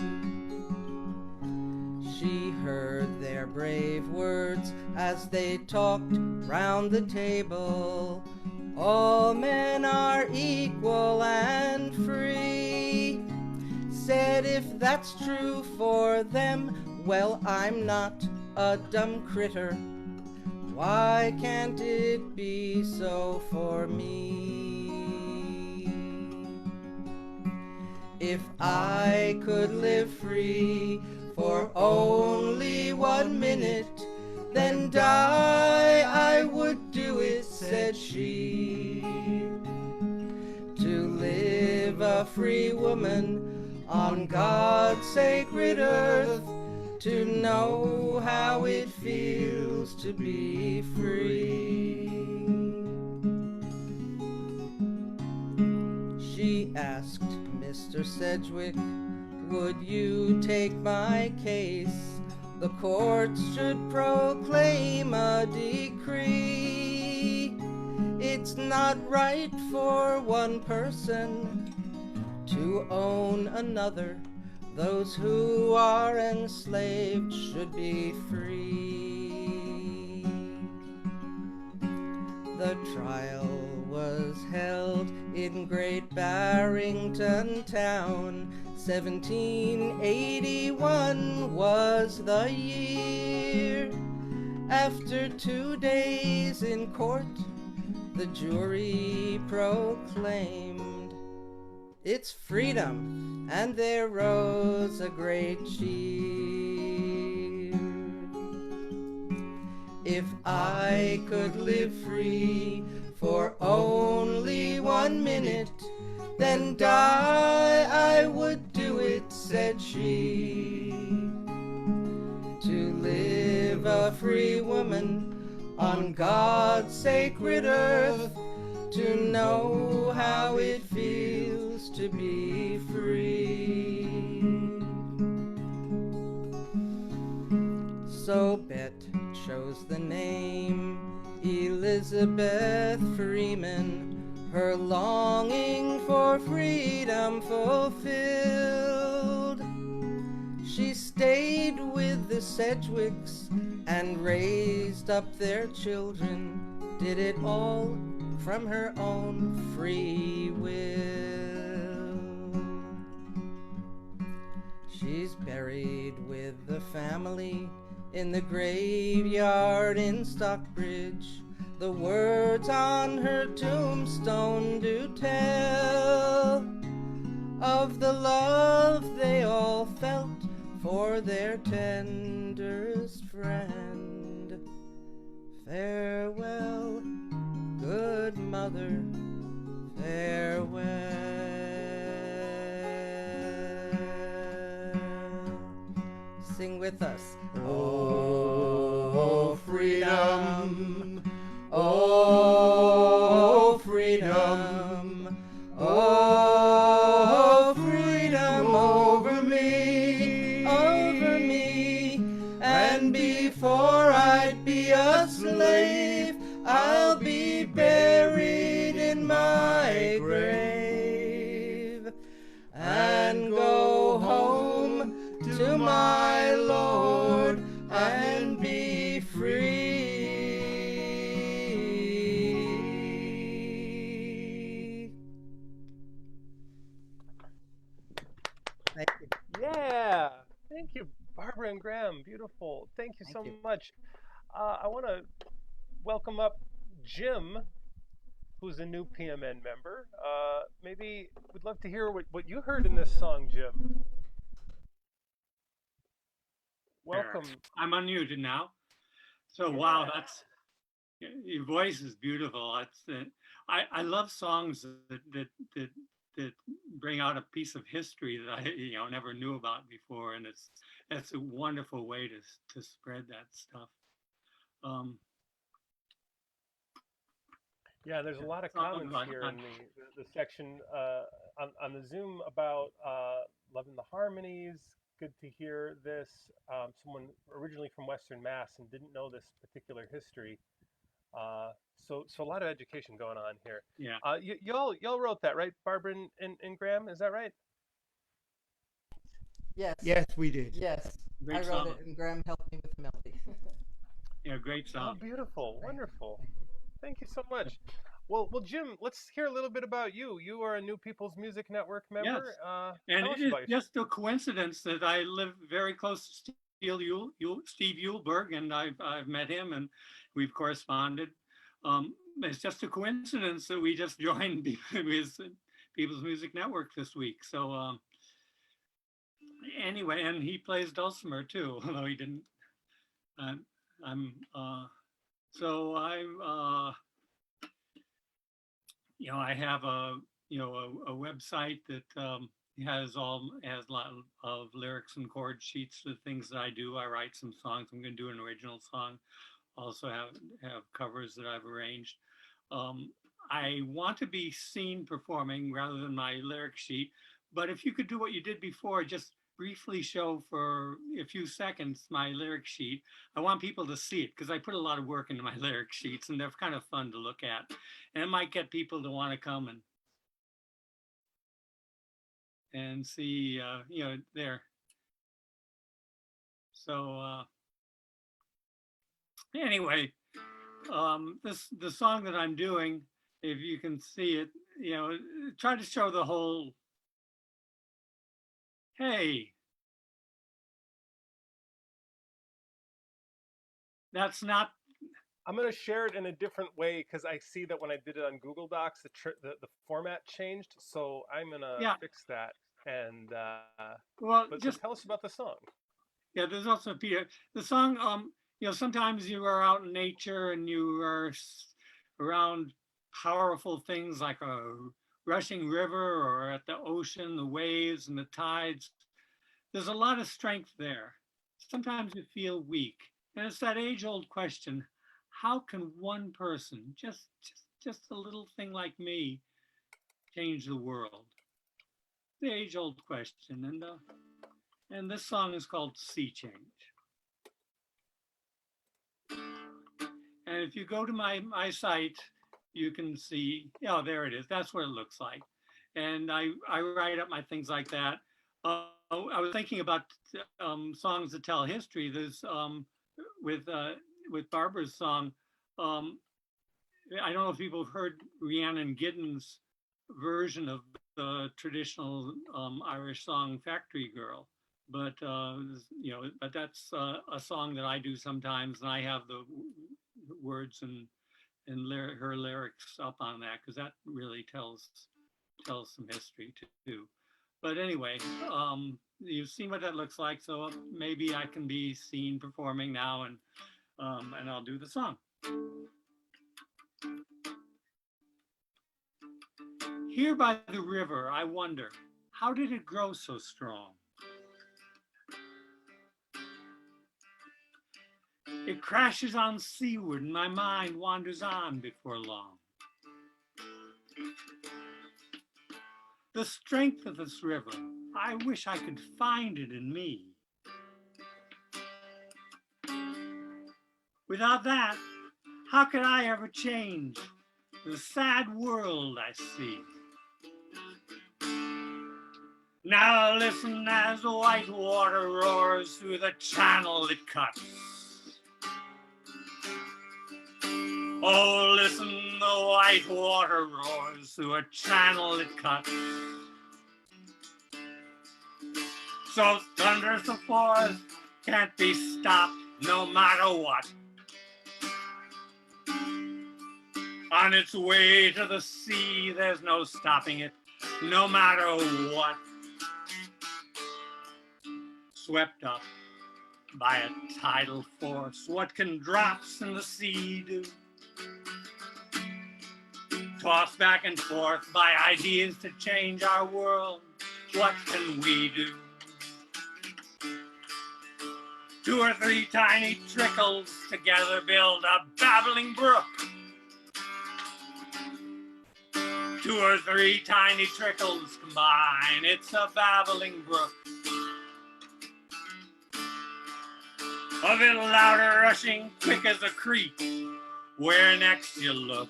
She heard their brave words as they talked round the table. All men are equal and free. Said if that's true for them, well, I'm not a dumb critter. Why can't it be so for me? If I could live free for only 1 minute, then die I would do it, said she. To live a free woman on God's sacred earth, to know how it feels to be free. She asked Mr. Sedgwick, would you take my case? The courts should proclaim a decree. It's not right for one person to own another. Those who are enslaved should be free. The trial was held in Great Barrington Town. 1781 was the year. After 2 days in court, the jury proclaimed it's freedom, and there rose a great cheer. If I could live free for only 1 minute, then die I would do it, said she. To live a free woman on God's sacred earth, to know how it feels to be free. So Bet chose the name Elizabeth Freeman, her longing for freedom fulfilled. She stayed with the Sedgwicks and raised up their children, did it all from her own free will. She's buried with the family in the graveyard in Stockbridge. The words on her tombstone do tell of the love they all felt for their tenderest friend. Farewell, good mother, farewell. Sing with us. Oh, freedom. Oh, freedom. Oh, freedom over me, over me. And before I'd be a slave, I'll be buried in my grave and go home to my Lord and be free. Thank you. Yeah. Thank you, Barbara and Graham. Beautiful. Thank you so much. I want to welcome up Jim, who's a new PMN member. Maybe we'd love to hear what you heard in this song, Jim. Welcome. I'm unmuted now. So wow, that's your voice is beautiful. I love songs that bring out a piece of history that I never knew about before, and it's a wonderful way to spread that stuff. Yeah, there's a lot of comments here in the section on the Zoom about loving the harmonies. Good to hear this. Someone originally from Western Mass and didn't know this particular history. So a lot of education going on here. Yeah. Y'all wrote that, right, Barbara and Graham? Is that right? Yes. Yes, we did. Yes. Great I wrote song. it and Graham helped me with the melody. Yeah, great Oh, song. beautiful. Wonderful. Thank you so much. Well, Jim, let's hear a little bit about you. You are a New People's Music Network member. Yes. Tell us And about it's just a coincidence that I live very close to Steve Eulberg, and I've met him and we've corresponded. It's just a coincidence that we just joined People's Music Network this week. So Anyway, and he plays dulcimer too, although he didn't. I'm so I'm I have a a website that has a lot of lyrics and chord sheets for things that I do. I write some songs. I'm going to do an original song. Also have covers that I've arranged. I want to be seen performing rather than my lyric sheet. But if you could do what you did before, just briefly show for a few seconds my lyric sheet. I want people to see it because I put a lot of work into my lyric sheets and they're kind of fun to look at. And it might get people to want to come and see, there. So anyway, the song that I'm doing, if you can see it, try to show the whole. Hey, that's not. I'm going to share it in a different way because I see that when I did it on Google Docs, the format changed. So I'm going to fix that. And just tell us about the song. Yeah, there's also Peter. The song, sometimes you are out in nature and you are around powerful things like a rushing river or at the ocean, the waves and the tides. There's a lot of strength there. Sometimes you feel weak. And it's that age-old question, how can one person, just a little thing like me, change the world? The age-old question. And this song is called Sea Change. And if you go to my site, you can see, there it is. That's what it looks like. And I write up my things like that. I was thinking about songs that tell history. There's with Barbara's song. I don't know if people have heard Rhiannon Giddens' version of the traditional Irish song "Factory Girl," but but that's a song that I do sometimes, and I have the words and her lyrics up on that because that really tells some history too. But anyway, you've seen what that looks like, so maybe I can be seen performing now, and I'll do the song. Here by the river, I wonder, how did it grow so strong? It crashes on seaward and my mind wanders on before long. The strength of this river, I wish I could find it in me. Without that, how could I ever change the sad world I see? Now listen as the white water roars through the channel it cuts. Oh, listen, the white water roars through a channel it cuts. So thunders the forest can't be stopped no matter what. On its way to the sea, there's no stopping it, no matter what. Swept up by a tidal force, what can drops in the sea do? Tossed back and forth by ideas to change our world, what can we do? 2 or 3 tiny trickles together build a babbling brook. 2 or 3 tiny trickles combine, it's a babbling brook. A little louder rushing, quick as a creek, where next you look.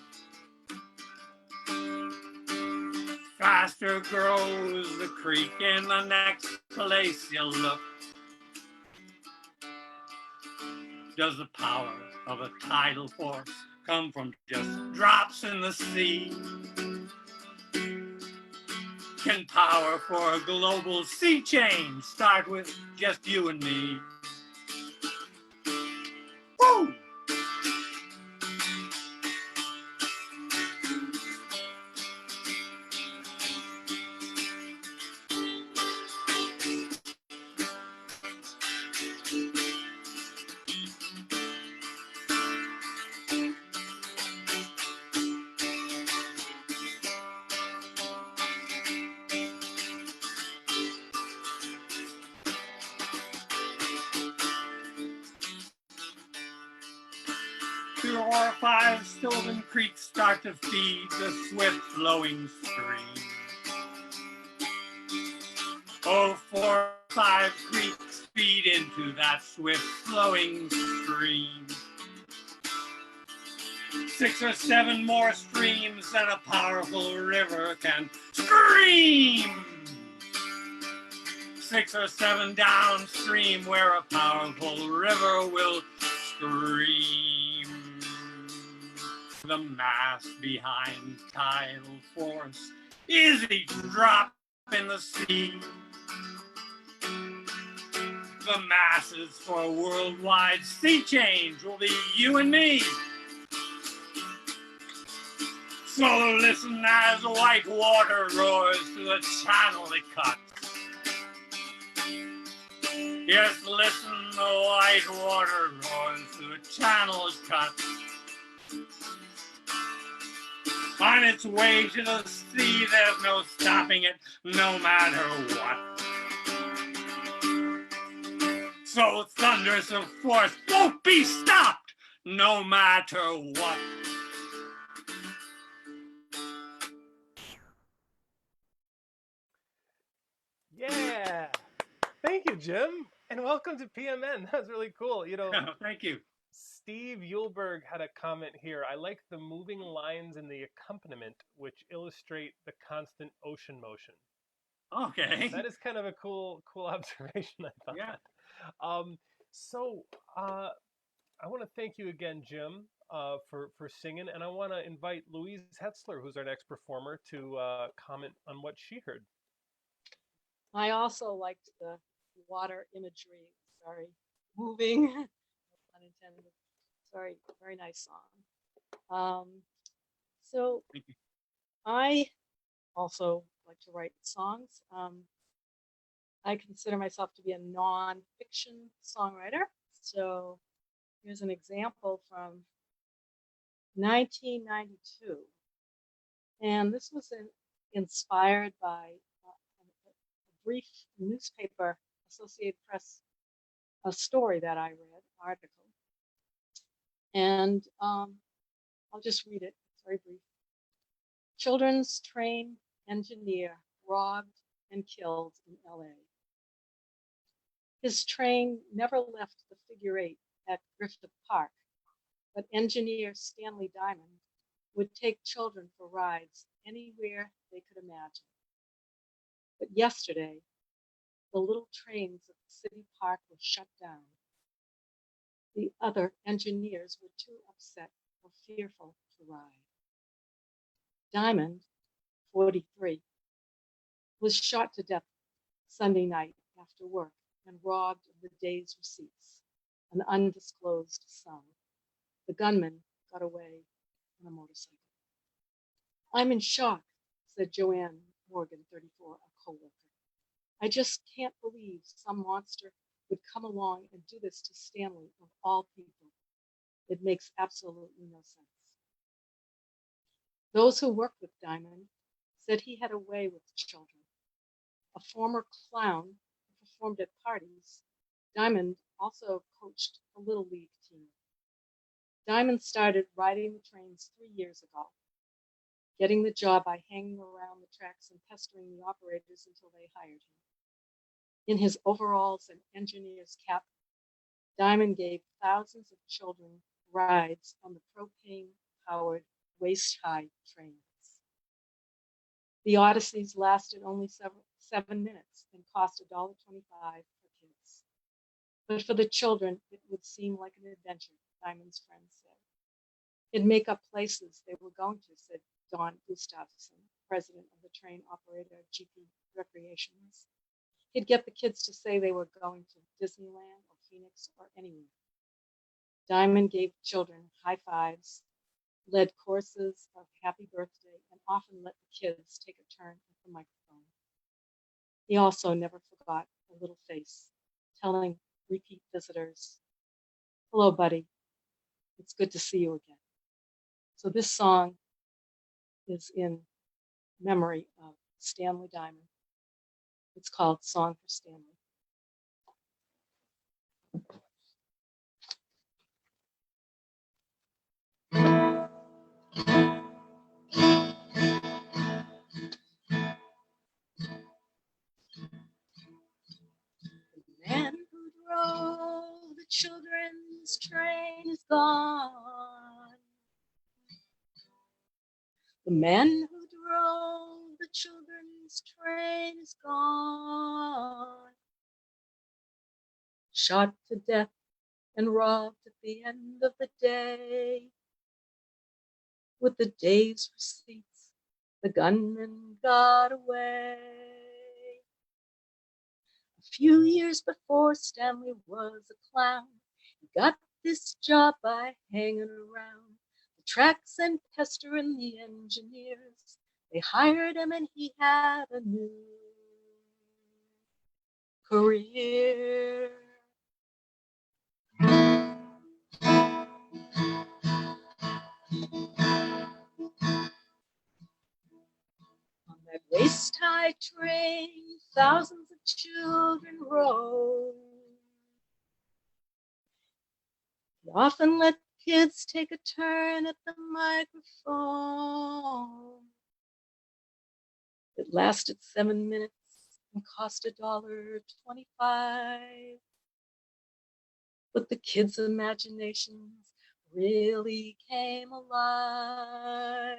Faster grows the creek in the next place you look. Does the power of a tidal force come from just drops in the sea? Can power for a global sea change start with just you and me? Woo! 4 or 5 Sylvan creeks start to feed the swift flowing stream. Oh, 4 or 5 creeks feed into that swift flowing stream. 6 or 7 more streams and a powerful river can scream. 6 or 7 downstream where a powerful river will scream. The mass behind tidal force is each drop in the sea. The masses for worldwide sea change will be you and me. So listen as white water roars through the channel it cuts. Yes, listen, the white water roars through the channel it cuts. On its way to the sea, there's no stopping it, no matter what. So thunderous of force won't be stopped, no matter what. Yeah. Thank you, Jim. And welcome to PMN. That was really cool. You know, thank you. Steve Eulberg had a comment here. I like the moving lines in the accompaniment, which illustrate the constant ocean motion. Okay. That is kind of a cool observation, I thought. Yeah. I want to thank you again, Jim, for singing, and I want to invite Louise Hetzler, who's our next performer, to comment on what she heard. I also liked the water imagery. Very moving, no pun intended. Sorry, very nice song. So I also like to write songs. I consider myself to be a non-fiction songwriter. So here's an example from 1992. And this was inspired by a brief newspaper, Associated Press, a story that I read, article. And I'll just read it, it's very brief. Children's train engineer robbed and killed in LA. His train never left the figure 8 at Griffith Park, but engineer Stanley Diamond would take children for rides anywhere they could imagine. But yesterday, the little trains at the city park were shut down. The other engineers were too upset or fearful to ride. Diamond, 43, was shot to death Sunday night after work and robbed of the day's receipts, an undisclosed sum. The gunman got away on a motorcycle. I'm in shock, said Joanne Morgan, 34, a co-worker. I just can't believe some monster would come along and do this to Stanley of all people. It makes absolutely no sense. Those who worked with Diamond said he had a way with children. A former clown who performed at parties, Diamond also coached a little league team. Diamond started riding the trains 3 years ago, getting the job by hanging around the tracks and pestering the operators until they hired him. In his overalls and engineer's cap, Diamond gave thousands of children rides on the propane-powered waist-high trains. The Odysseys lasted only 7 minutes and cost $1.25 for kids. But for the children, it would seem like an adventure, Diamond's friends said. It'd make up places they were going to, said Don Gustafson, president of the train operator GP Recreations. He'd get the kids to say they were going to Disneyland or Phoenix or anywhere. Diamond gave children high fives, led courses of happy birthday, and often let the kids take a turn at the microphone. He also never forgot a little face, telling repeat visitors, hello, buddy. It's good to see you again. So this song is in memory of Stanley Diamond. It's called Song for Stanley. children's train is gone. The man who drove the children's train is gone. Shot to death and robbed at the end of the day. With the day's receipts, the gunman got away. A few years before Stanley was a clown, he got this job by hanging around the tracks and pestering the engineers. They hired him and he had a new career. On that waist-high train, thousands of children rode. He often let kids take a turn at the microphone. It lasted 7 minutes and cost $1.25. But the kids' imaginations really came alive.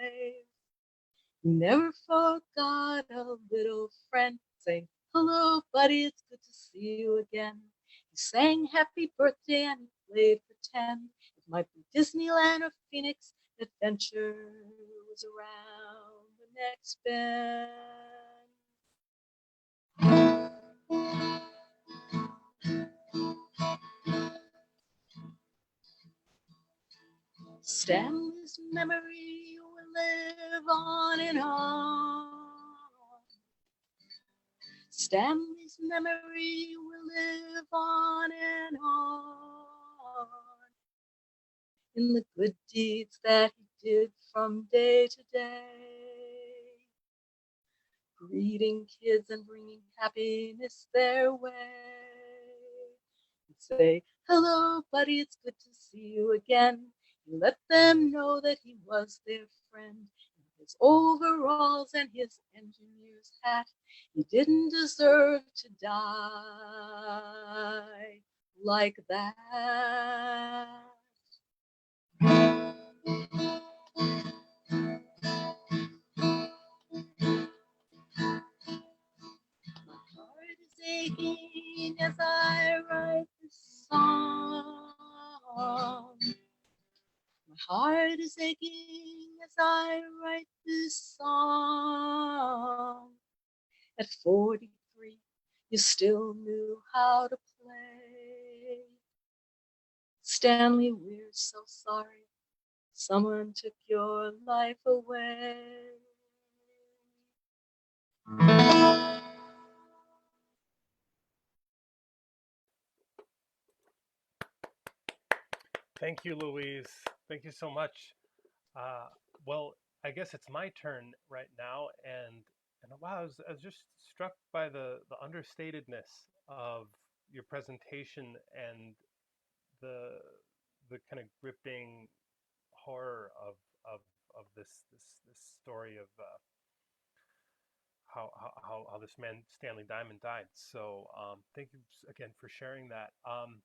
He never forgot a little friend saying, "Hello, buddy, it's good to see you again." He sang happy birthday and he played pretend. It might be Disneyland or Phoenix, adventure was around the next bend. Stanley's memory will live on and on. Stanley's memory will live on and on. In the good deeds that he did from day to day. Greeting kids and bringing happiness their way. He'd say, "Hello, buddy, it's good to see you again." He let them know that he was their friend. In his overalls and his engineer's hat, he didn't deserve to die like that. My heart is aching as I write this song. My heart is aching as I write this song. At 43, you still knew how to play. Stanley, we're so sorry someone took your life away. Thank you, Louise. Thank you so much. Well, I guess it's my turn right now, and wow, I was just struck by the understatedness of your presentation and the kind of gripping horror of this story of how this man Stanley Diamond died. So thank you again for sharing that. I'm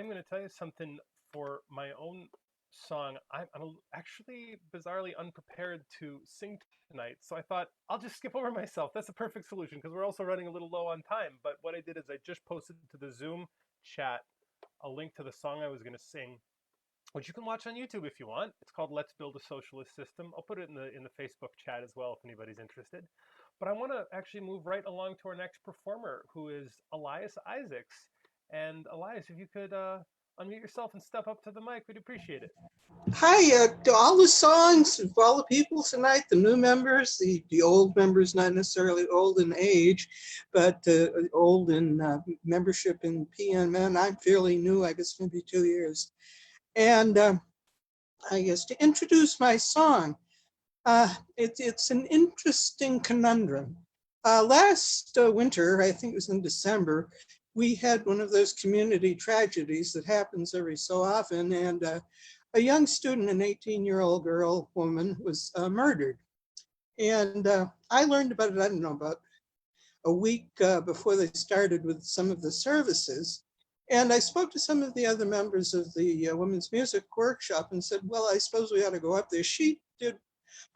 going to tell you something. For my own song, I'm actually bizarrely unprepared to sing tonight, so I thought I'll just skip over myself. That's a perfect solution because we're also running a little low on time. But what I did is I just posted to the Zoom chat a link to the song I was going to sing, which you can watch on YouTube if you want. It's called "Let's Build a Socialist System." I'll put it in the Facebook chat as well if anybody's interested. But I want to actually move right along to our next performer, who is ELYAS Isaacs. And ELYAS, if you could unmute yourself and step up to the mic, we'd appreciate it. Hi, to all the songs, of all the people tonight, the new members, the old members, not necessarily old in age, but old in membership in PMN. I'm fairly new, I guess maybe 2 years. And I guess to introduce my song, it's an interesting conundrum. Last winter, I think it was in December, we had one of those community tragedies that happens every so often, and a young student, an 18-year-old woman, was murdered. And I learned about it, I don't know, about a week before they started with some of the services. And I spoke to some of the other members of the women's music workshop and said, well, I suppose we ought to go up there. She did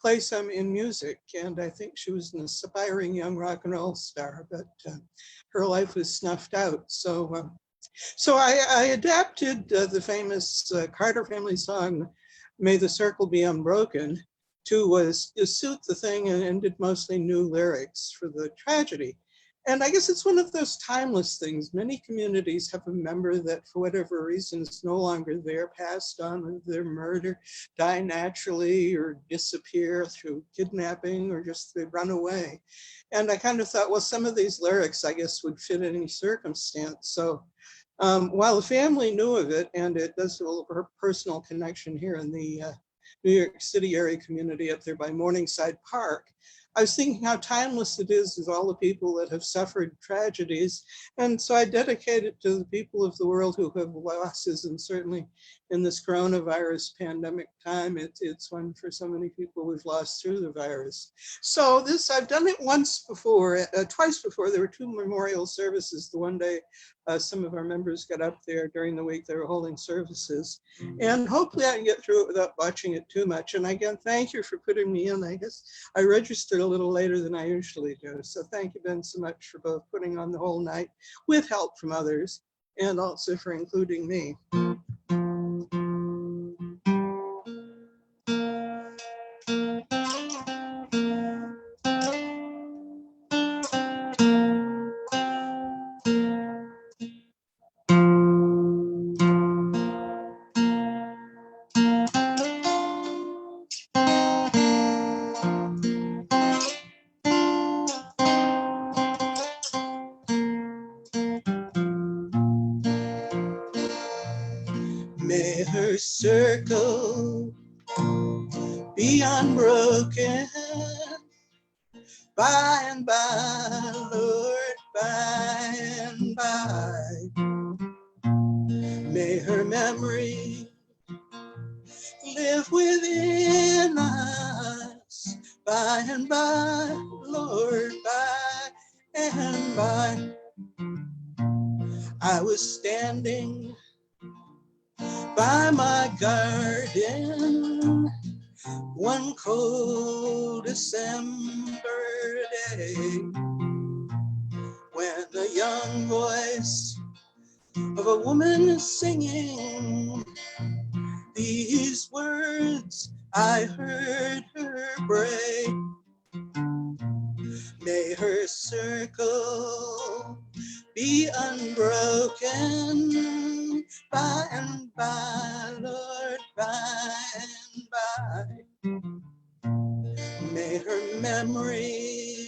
play some in music, and I think she was an aspiring young rock and roll star, but her life was snuffed out. So I adapted the famous Carter family song, May the Circle Be Unbroken, to suit the thing, and did mostly new lyrics for the tragedy. And I guess it's one of those timeless things. Many communities have a member that, for whatever reason, is no longer there, passed on with their murder, die naturally, or disappear through kidnapping, or just they run away. And I kind of thought, well, some of these lyrics, I guess, would fit in any circumstance. So while the family knew of it, and it does have a personal connection here in the New York City area community up there by Morningside Park, I was thinking how timeless it is with all the people that have suffered tragedies. And so I dedicate it to the people of the world who have losses, and certainly in this coronavirus pandemic time, it's one for so many people we've lost through the virus. So this, I've done it once before, twice before. There were two memorial services. The one day some of our members got up there during the week they were holding services. And hopefully I can get through it without watching it too much. And again, thank you for putting me in. I guess I registered a little later than I usually do. So thank you, Ben, so much for both putting on the whole night with help from others, and also for including me. May her circle be unbroken by and by, Lord, by and by. May her memory live within us by and by, Lord, by and by. I was standing by my garden one cold December day, when the young voice of a woman is singing these words I heard her pray. May her circle be unbroken by and by, Lord, by and by. May her memory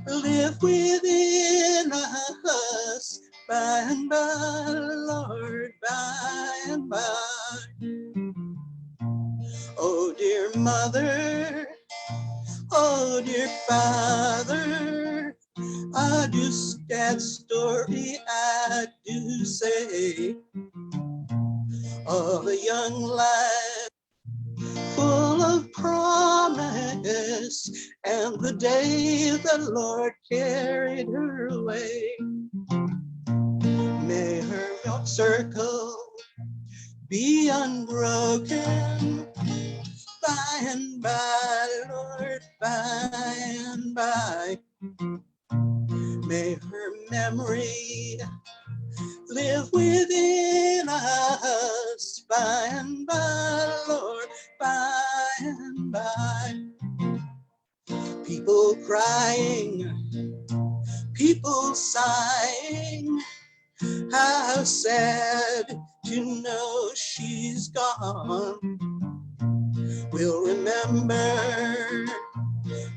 live within us by and by, Lord, by and by. Oh, dear mother, oh, dear father, I do that story I do say of a young life full of promise, and the day the Lord carried her away. May her circle be unbroken by and by, Lord, by and by. May her memory live within us by and by, Lord, by and by. People crying, people sighing, how sad to know she's gone. We'll remember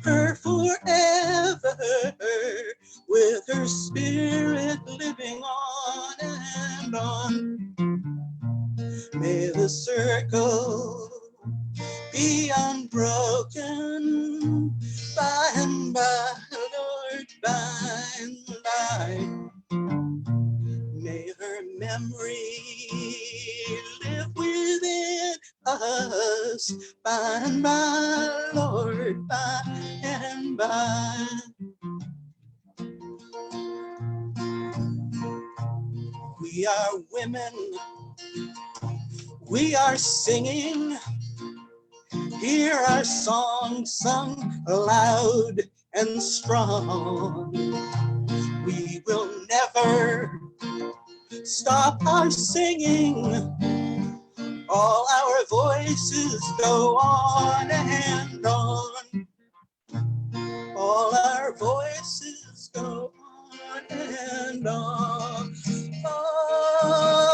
her forever, with her spirit living on and on. May the circle be unbroken by and by, Lord, by and by. May her memory live within us by and by, Lord, by and by. We We are women, we are singing. Hear our song sung loud and strong. We will never stop our singing. All our voices go on and on. All our voices go on and on. On.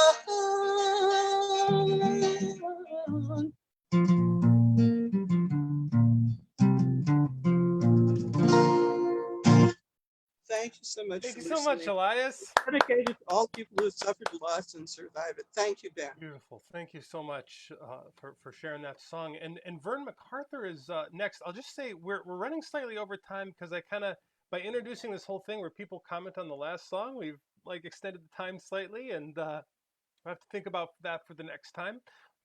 Thank you so much. Thank you for so much, listening. Elias. Dedicated to all people who have suffered loss and survived it. Thank you, Ben. Beautiful. Thank you so much for sharing that song. And Verne McArthur is next. I'll just say we're running slightly over time because I kind of, by introducing this whole thing where people comment on the last song, we've like extended the time slightly, and I have to think about that for the next time.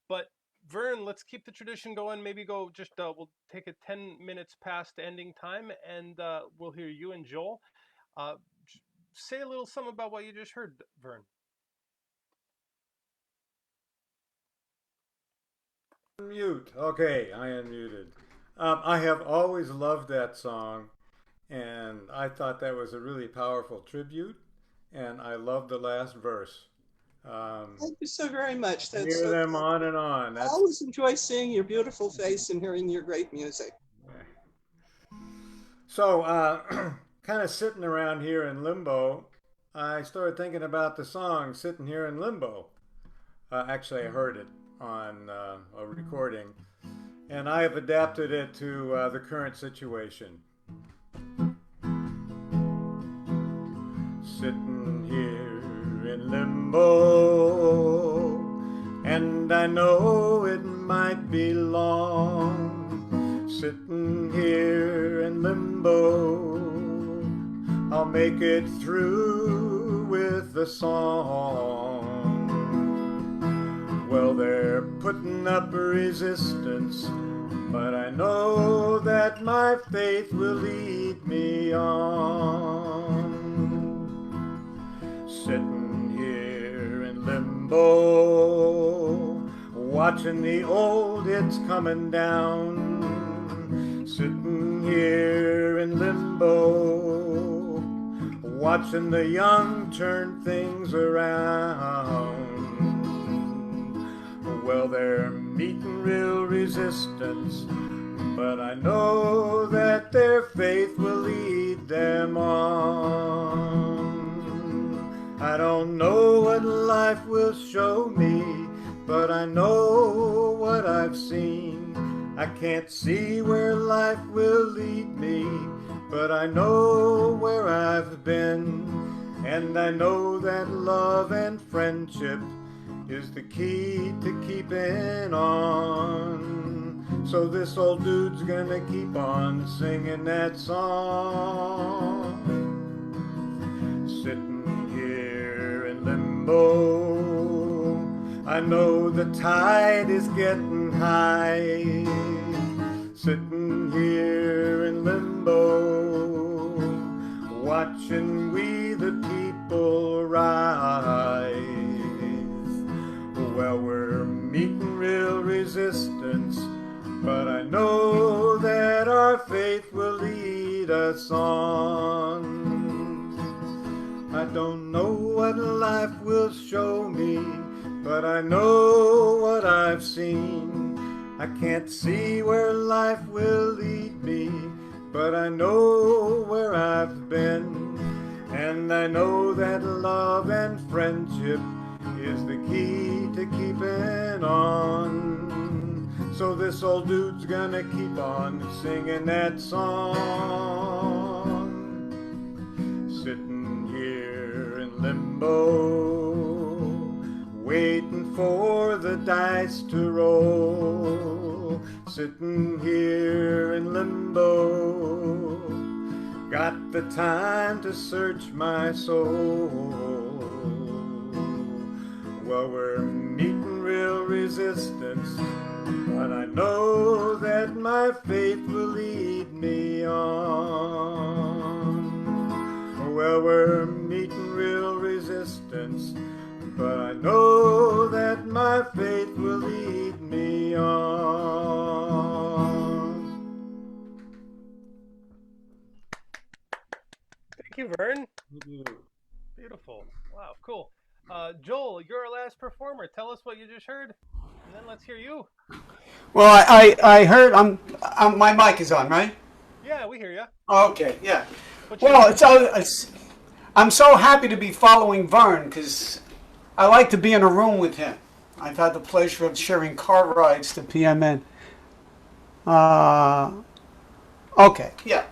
But Verne, let's keep the tradition going. Maybe go just we'll take it 10 minutes past ending time, and we'll hear you and Joel. Say a little something about what you just heard, Verne. Mute. Okay, I unmuted. I have always loved that song, and I thought that was a really powerful tribute, and I love the last verse. Thank you so very much. That's Hear so them cool. on and on. I always enjoy seeing your beautiful face and hearing your great music. So, kind of sitting around here in limbo, I started thinking about the song "Sitting Here in Limbo." Actually, I heard it on a recording, and I have adapted it to the current situation. Sitting here in limbo, and I know it might be long. Sitting here in limbo, I'll make it through with the song. Well, they're putting up resistance, but I know that my faith will lead me on. Sitting here in limbo, watching the old hits coming down. Sitting here in limbo, watching the young turn things around. Well, they're meeting real resistance, but I know that their faith will lead them on. I don't know what life will show me, but I know what I've seen. I can't see where life will lead me, but I know where I've been. And I know that love and friendship is the key to keeping on. So this old dude's gonna keep on singing that song. Sitting here in limbo, I know the tide is getting high. Sitting here in limbo, watching we the people rise. Well, we're meeting real resistance, but I know that our faith will lead us on. I don't know what life will show me, but I know what I've seen. I can't see where life will lead me, but I know where I've been. And I know that love and friendship is the key to keeping on. So this old dude's gonna keep on singing that song. Sitting here in limbo, waiting for the dice to roll. Sitting here in limbo, got the time to search my soul. Well, we're meeting real resistance, but I know that my faith will lead me on. Well, we're meeting real resistance, but I know that my faith will lead me on. Thank you, Verne. Beautiful. Wow, cool. Joel, you're our last performer. Tell us what you just heard, and then let's hear you. Well, I heard my mic is on, right? Yeah, we hear you. Okay, yeah. Well, I'm so happy to be following Verne because I like to be in a room with him. I've had the pleasure of sharing car rides to PMN. Okay, yeah.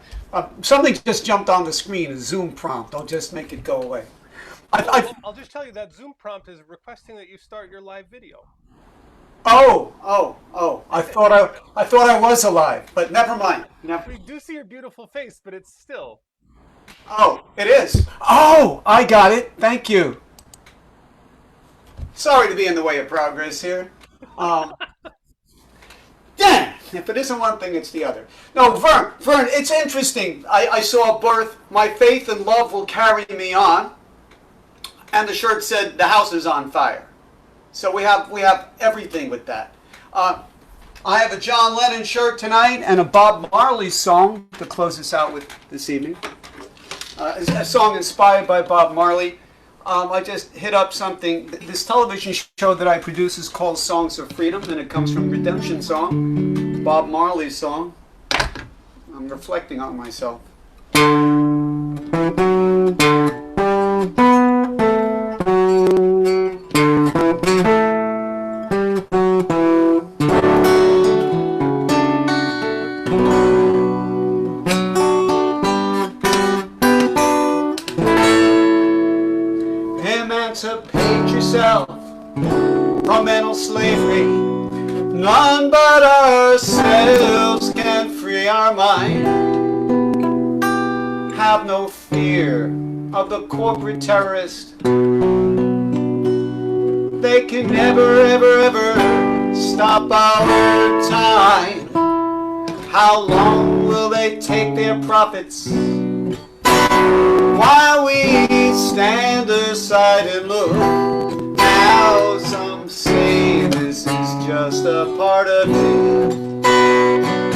Something just jumped on the screen, a Zoom prompt. I'll just make it go away. I'll just tell you that Zoom prompt is requesting that you start your live video. Oh! I thought I was alive, but never mind. We do see your beautiful face, but it's still. Oh, it is. Oh, I got it. Thank you. Sorry to be in the way of progress here. Damn, if it isn't one thing, it's the other. No, Verne, it's interesting. I saw a birth. My faith and love will carry me on. And the shirt said, the house is on fire. So we have everything with that. I have a John Lennon shirt tonight and a Bob Marley song to close us out with this evening. A song inspired by Bob Marley. I just hit up something. This television show that I produce is called Songs of Freedom, and it comes from Redemption Song, Bob Marley's song. I'm reflecting on myself. Emancipate yourself from mental slavery. None but ourselves can free our mind. Have no fear of the corporate terrorist. They can never, ever, ever stop our time. How long will they take their profits while we stand aside and look? Now some say this is just a part of it.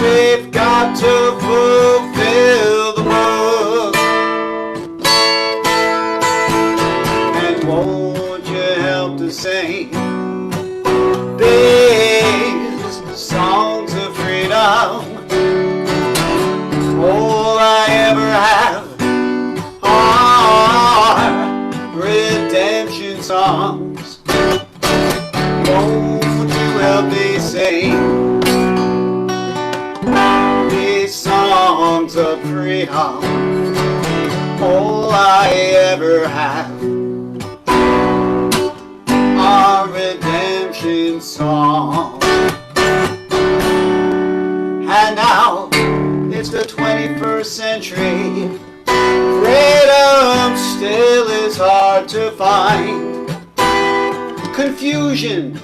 We've got to fulfill the book. And won't you help to sing these songs of freedom? All I ever have redemption songs. Won't you help me sing these songs of freedom? All I ever have are redemption songs. And now it's the 21st century. Freedom still is hard to find. Confusion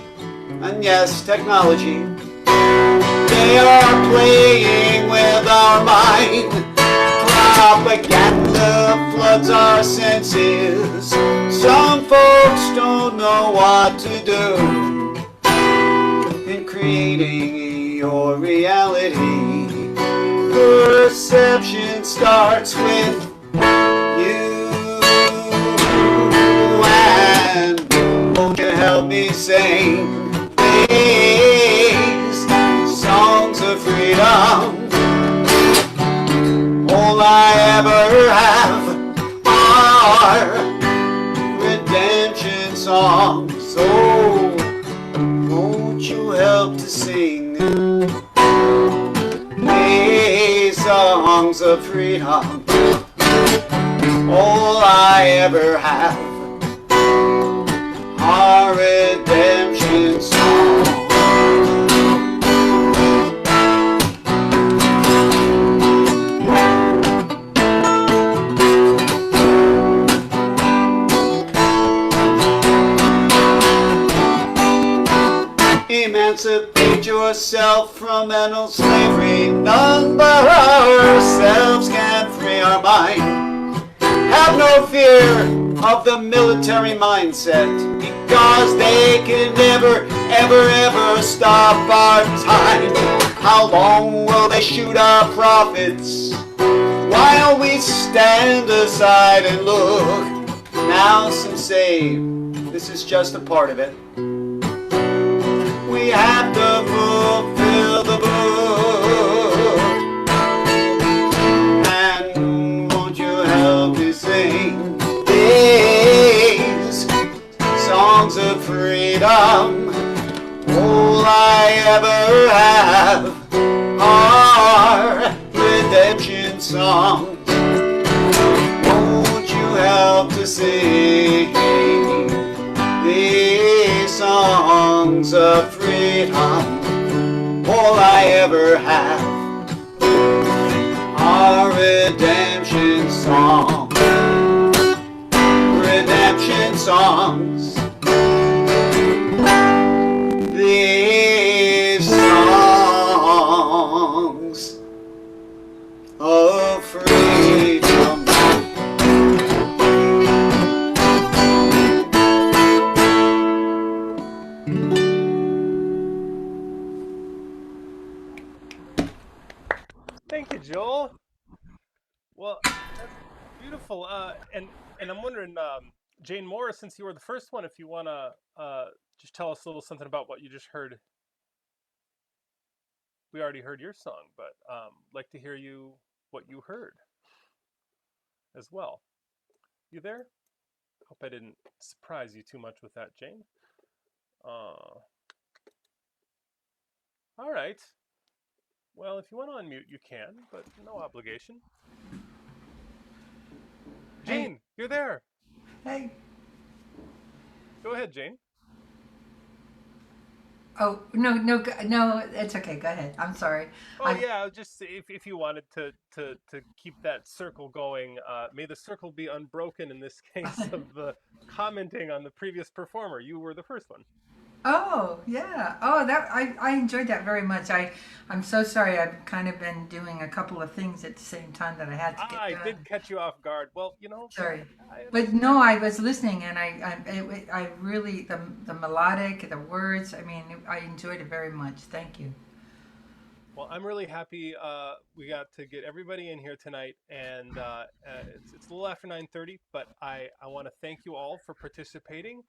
and yes, technology, they are playing with our mind. Propaganda floods our senses. Some folks don't know what to do in creating your reality. Perception starts with you. And won't you help me sing these songs of freedom? All I ever have are redemption songs. So won't you help to sing these songs of freedom? All I ever have are redemption songs. Emancipate yourself from mental slavery. None but ourselves can free our mind. Have no fear of the military mindset, because they can never, ever, ever stop our time. How long will they shoot our prophets while we stand aside and look? Now some say this is just a part of it. We have to fulfill the book. And won't you help me sing these songs of freedom? All I ever have are redemption songs. Won't you help to sing these songs of freedom? All I ever have are redemption songs. Redemption songs. These songs of freedom. Thank you, Joel. Well, that's beautiful. And I'm wondering, Jane Moore, since you were the first one, if you want to just tell us a little something about what you just heard. We already heard your song, but like to hear what you heard as well. You there? Hope I didn't surprise you too much with that, Jane. All right. Well, if you want to unmute, you can, but no obligation. Jane, you're there. Hey. Go ahead, Jane. Oh, no, it's okay. Go ahead. I'm sorry. Oh, yeah, just if you wanted to keep that circle going, may the circle be unbroken in this case of the commenting on the previous performer. You were the first one. Oh, yeah. Oh, I enjoyed that very much. I'm so sorry. I've kind of been doing a couple of things at the same time that I had to get I done. did catch you off guard. Well, Sorry. But no, I was listening, and I really, the melodic, the words, I mean, I enjoyed it very much. Thank you. Well, I'm really happy we got to get everybody in here tonight, and it's a little after 9:30, but I want to thank you all for participating.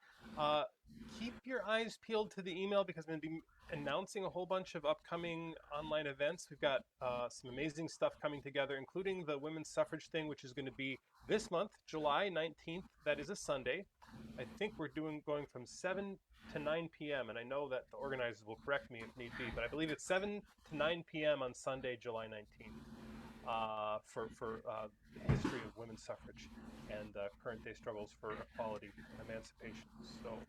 Keep your eyes peeled to the email, because I'm going to be announcing a whole bunch of upcoming online events. We've got some amazing stuff coming together, including the women's suffrage thing, which is going to be this month, July 19th. That is a Sunday. I think we're going from 7 to 9 p.m. and I know that the organizers will correct me if need be, but I believe it's 7 to 9 p.m. on Sunday, July 19th, for the history of women's suffrage and current day struggles for equality and emancipation. So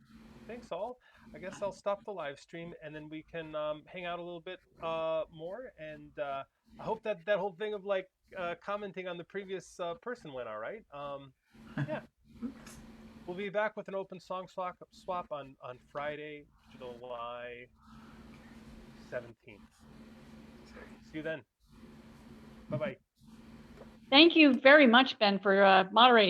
thanks all. I guess I'll stop the live stream, and then we can hang out a little bit more, and I hope that whole thing of like commenting on the previous person went all right. Yeah. We'll be back with an open song swap on Friday, July 17th. So, see you then. Bye-bye. Thank you very much, Ben, for moderating.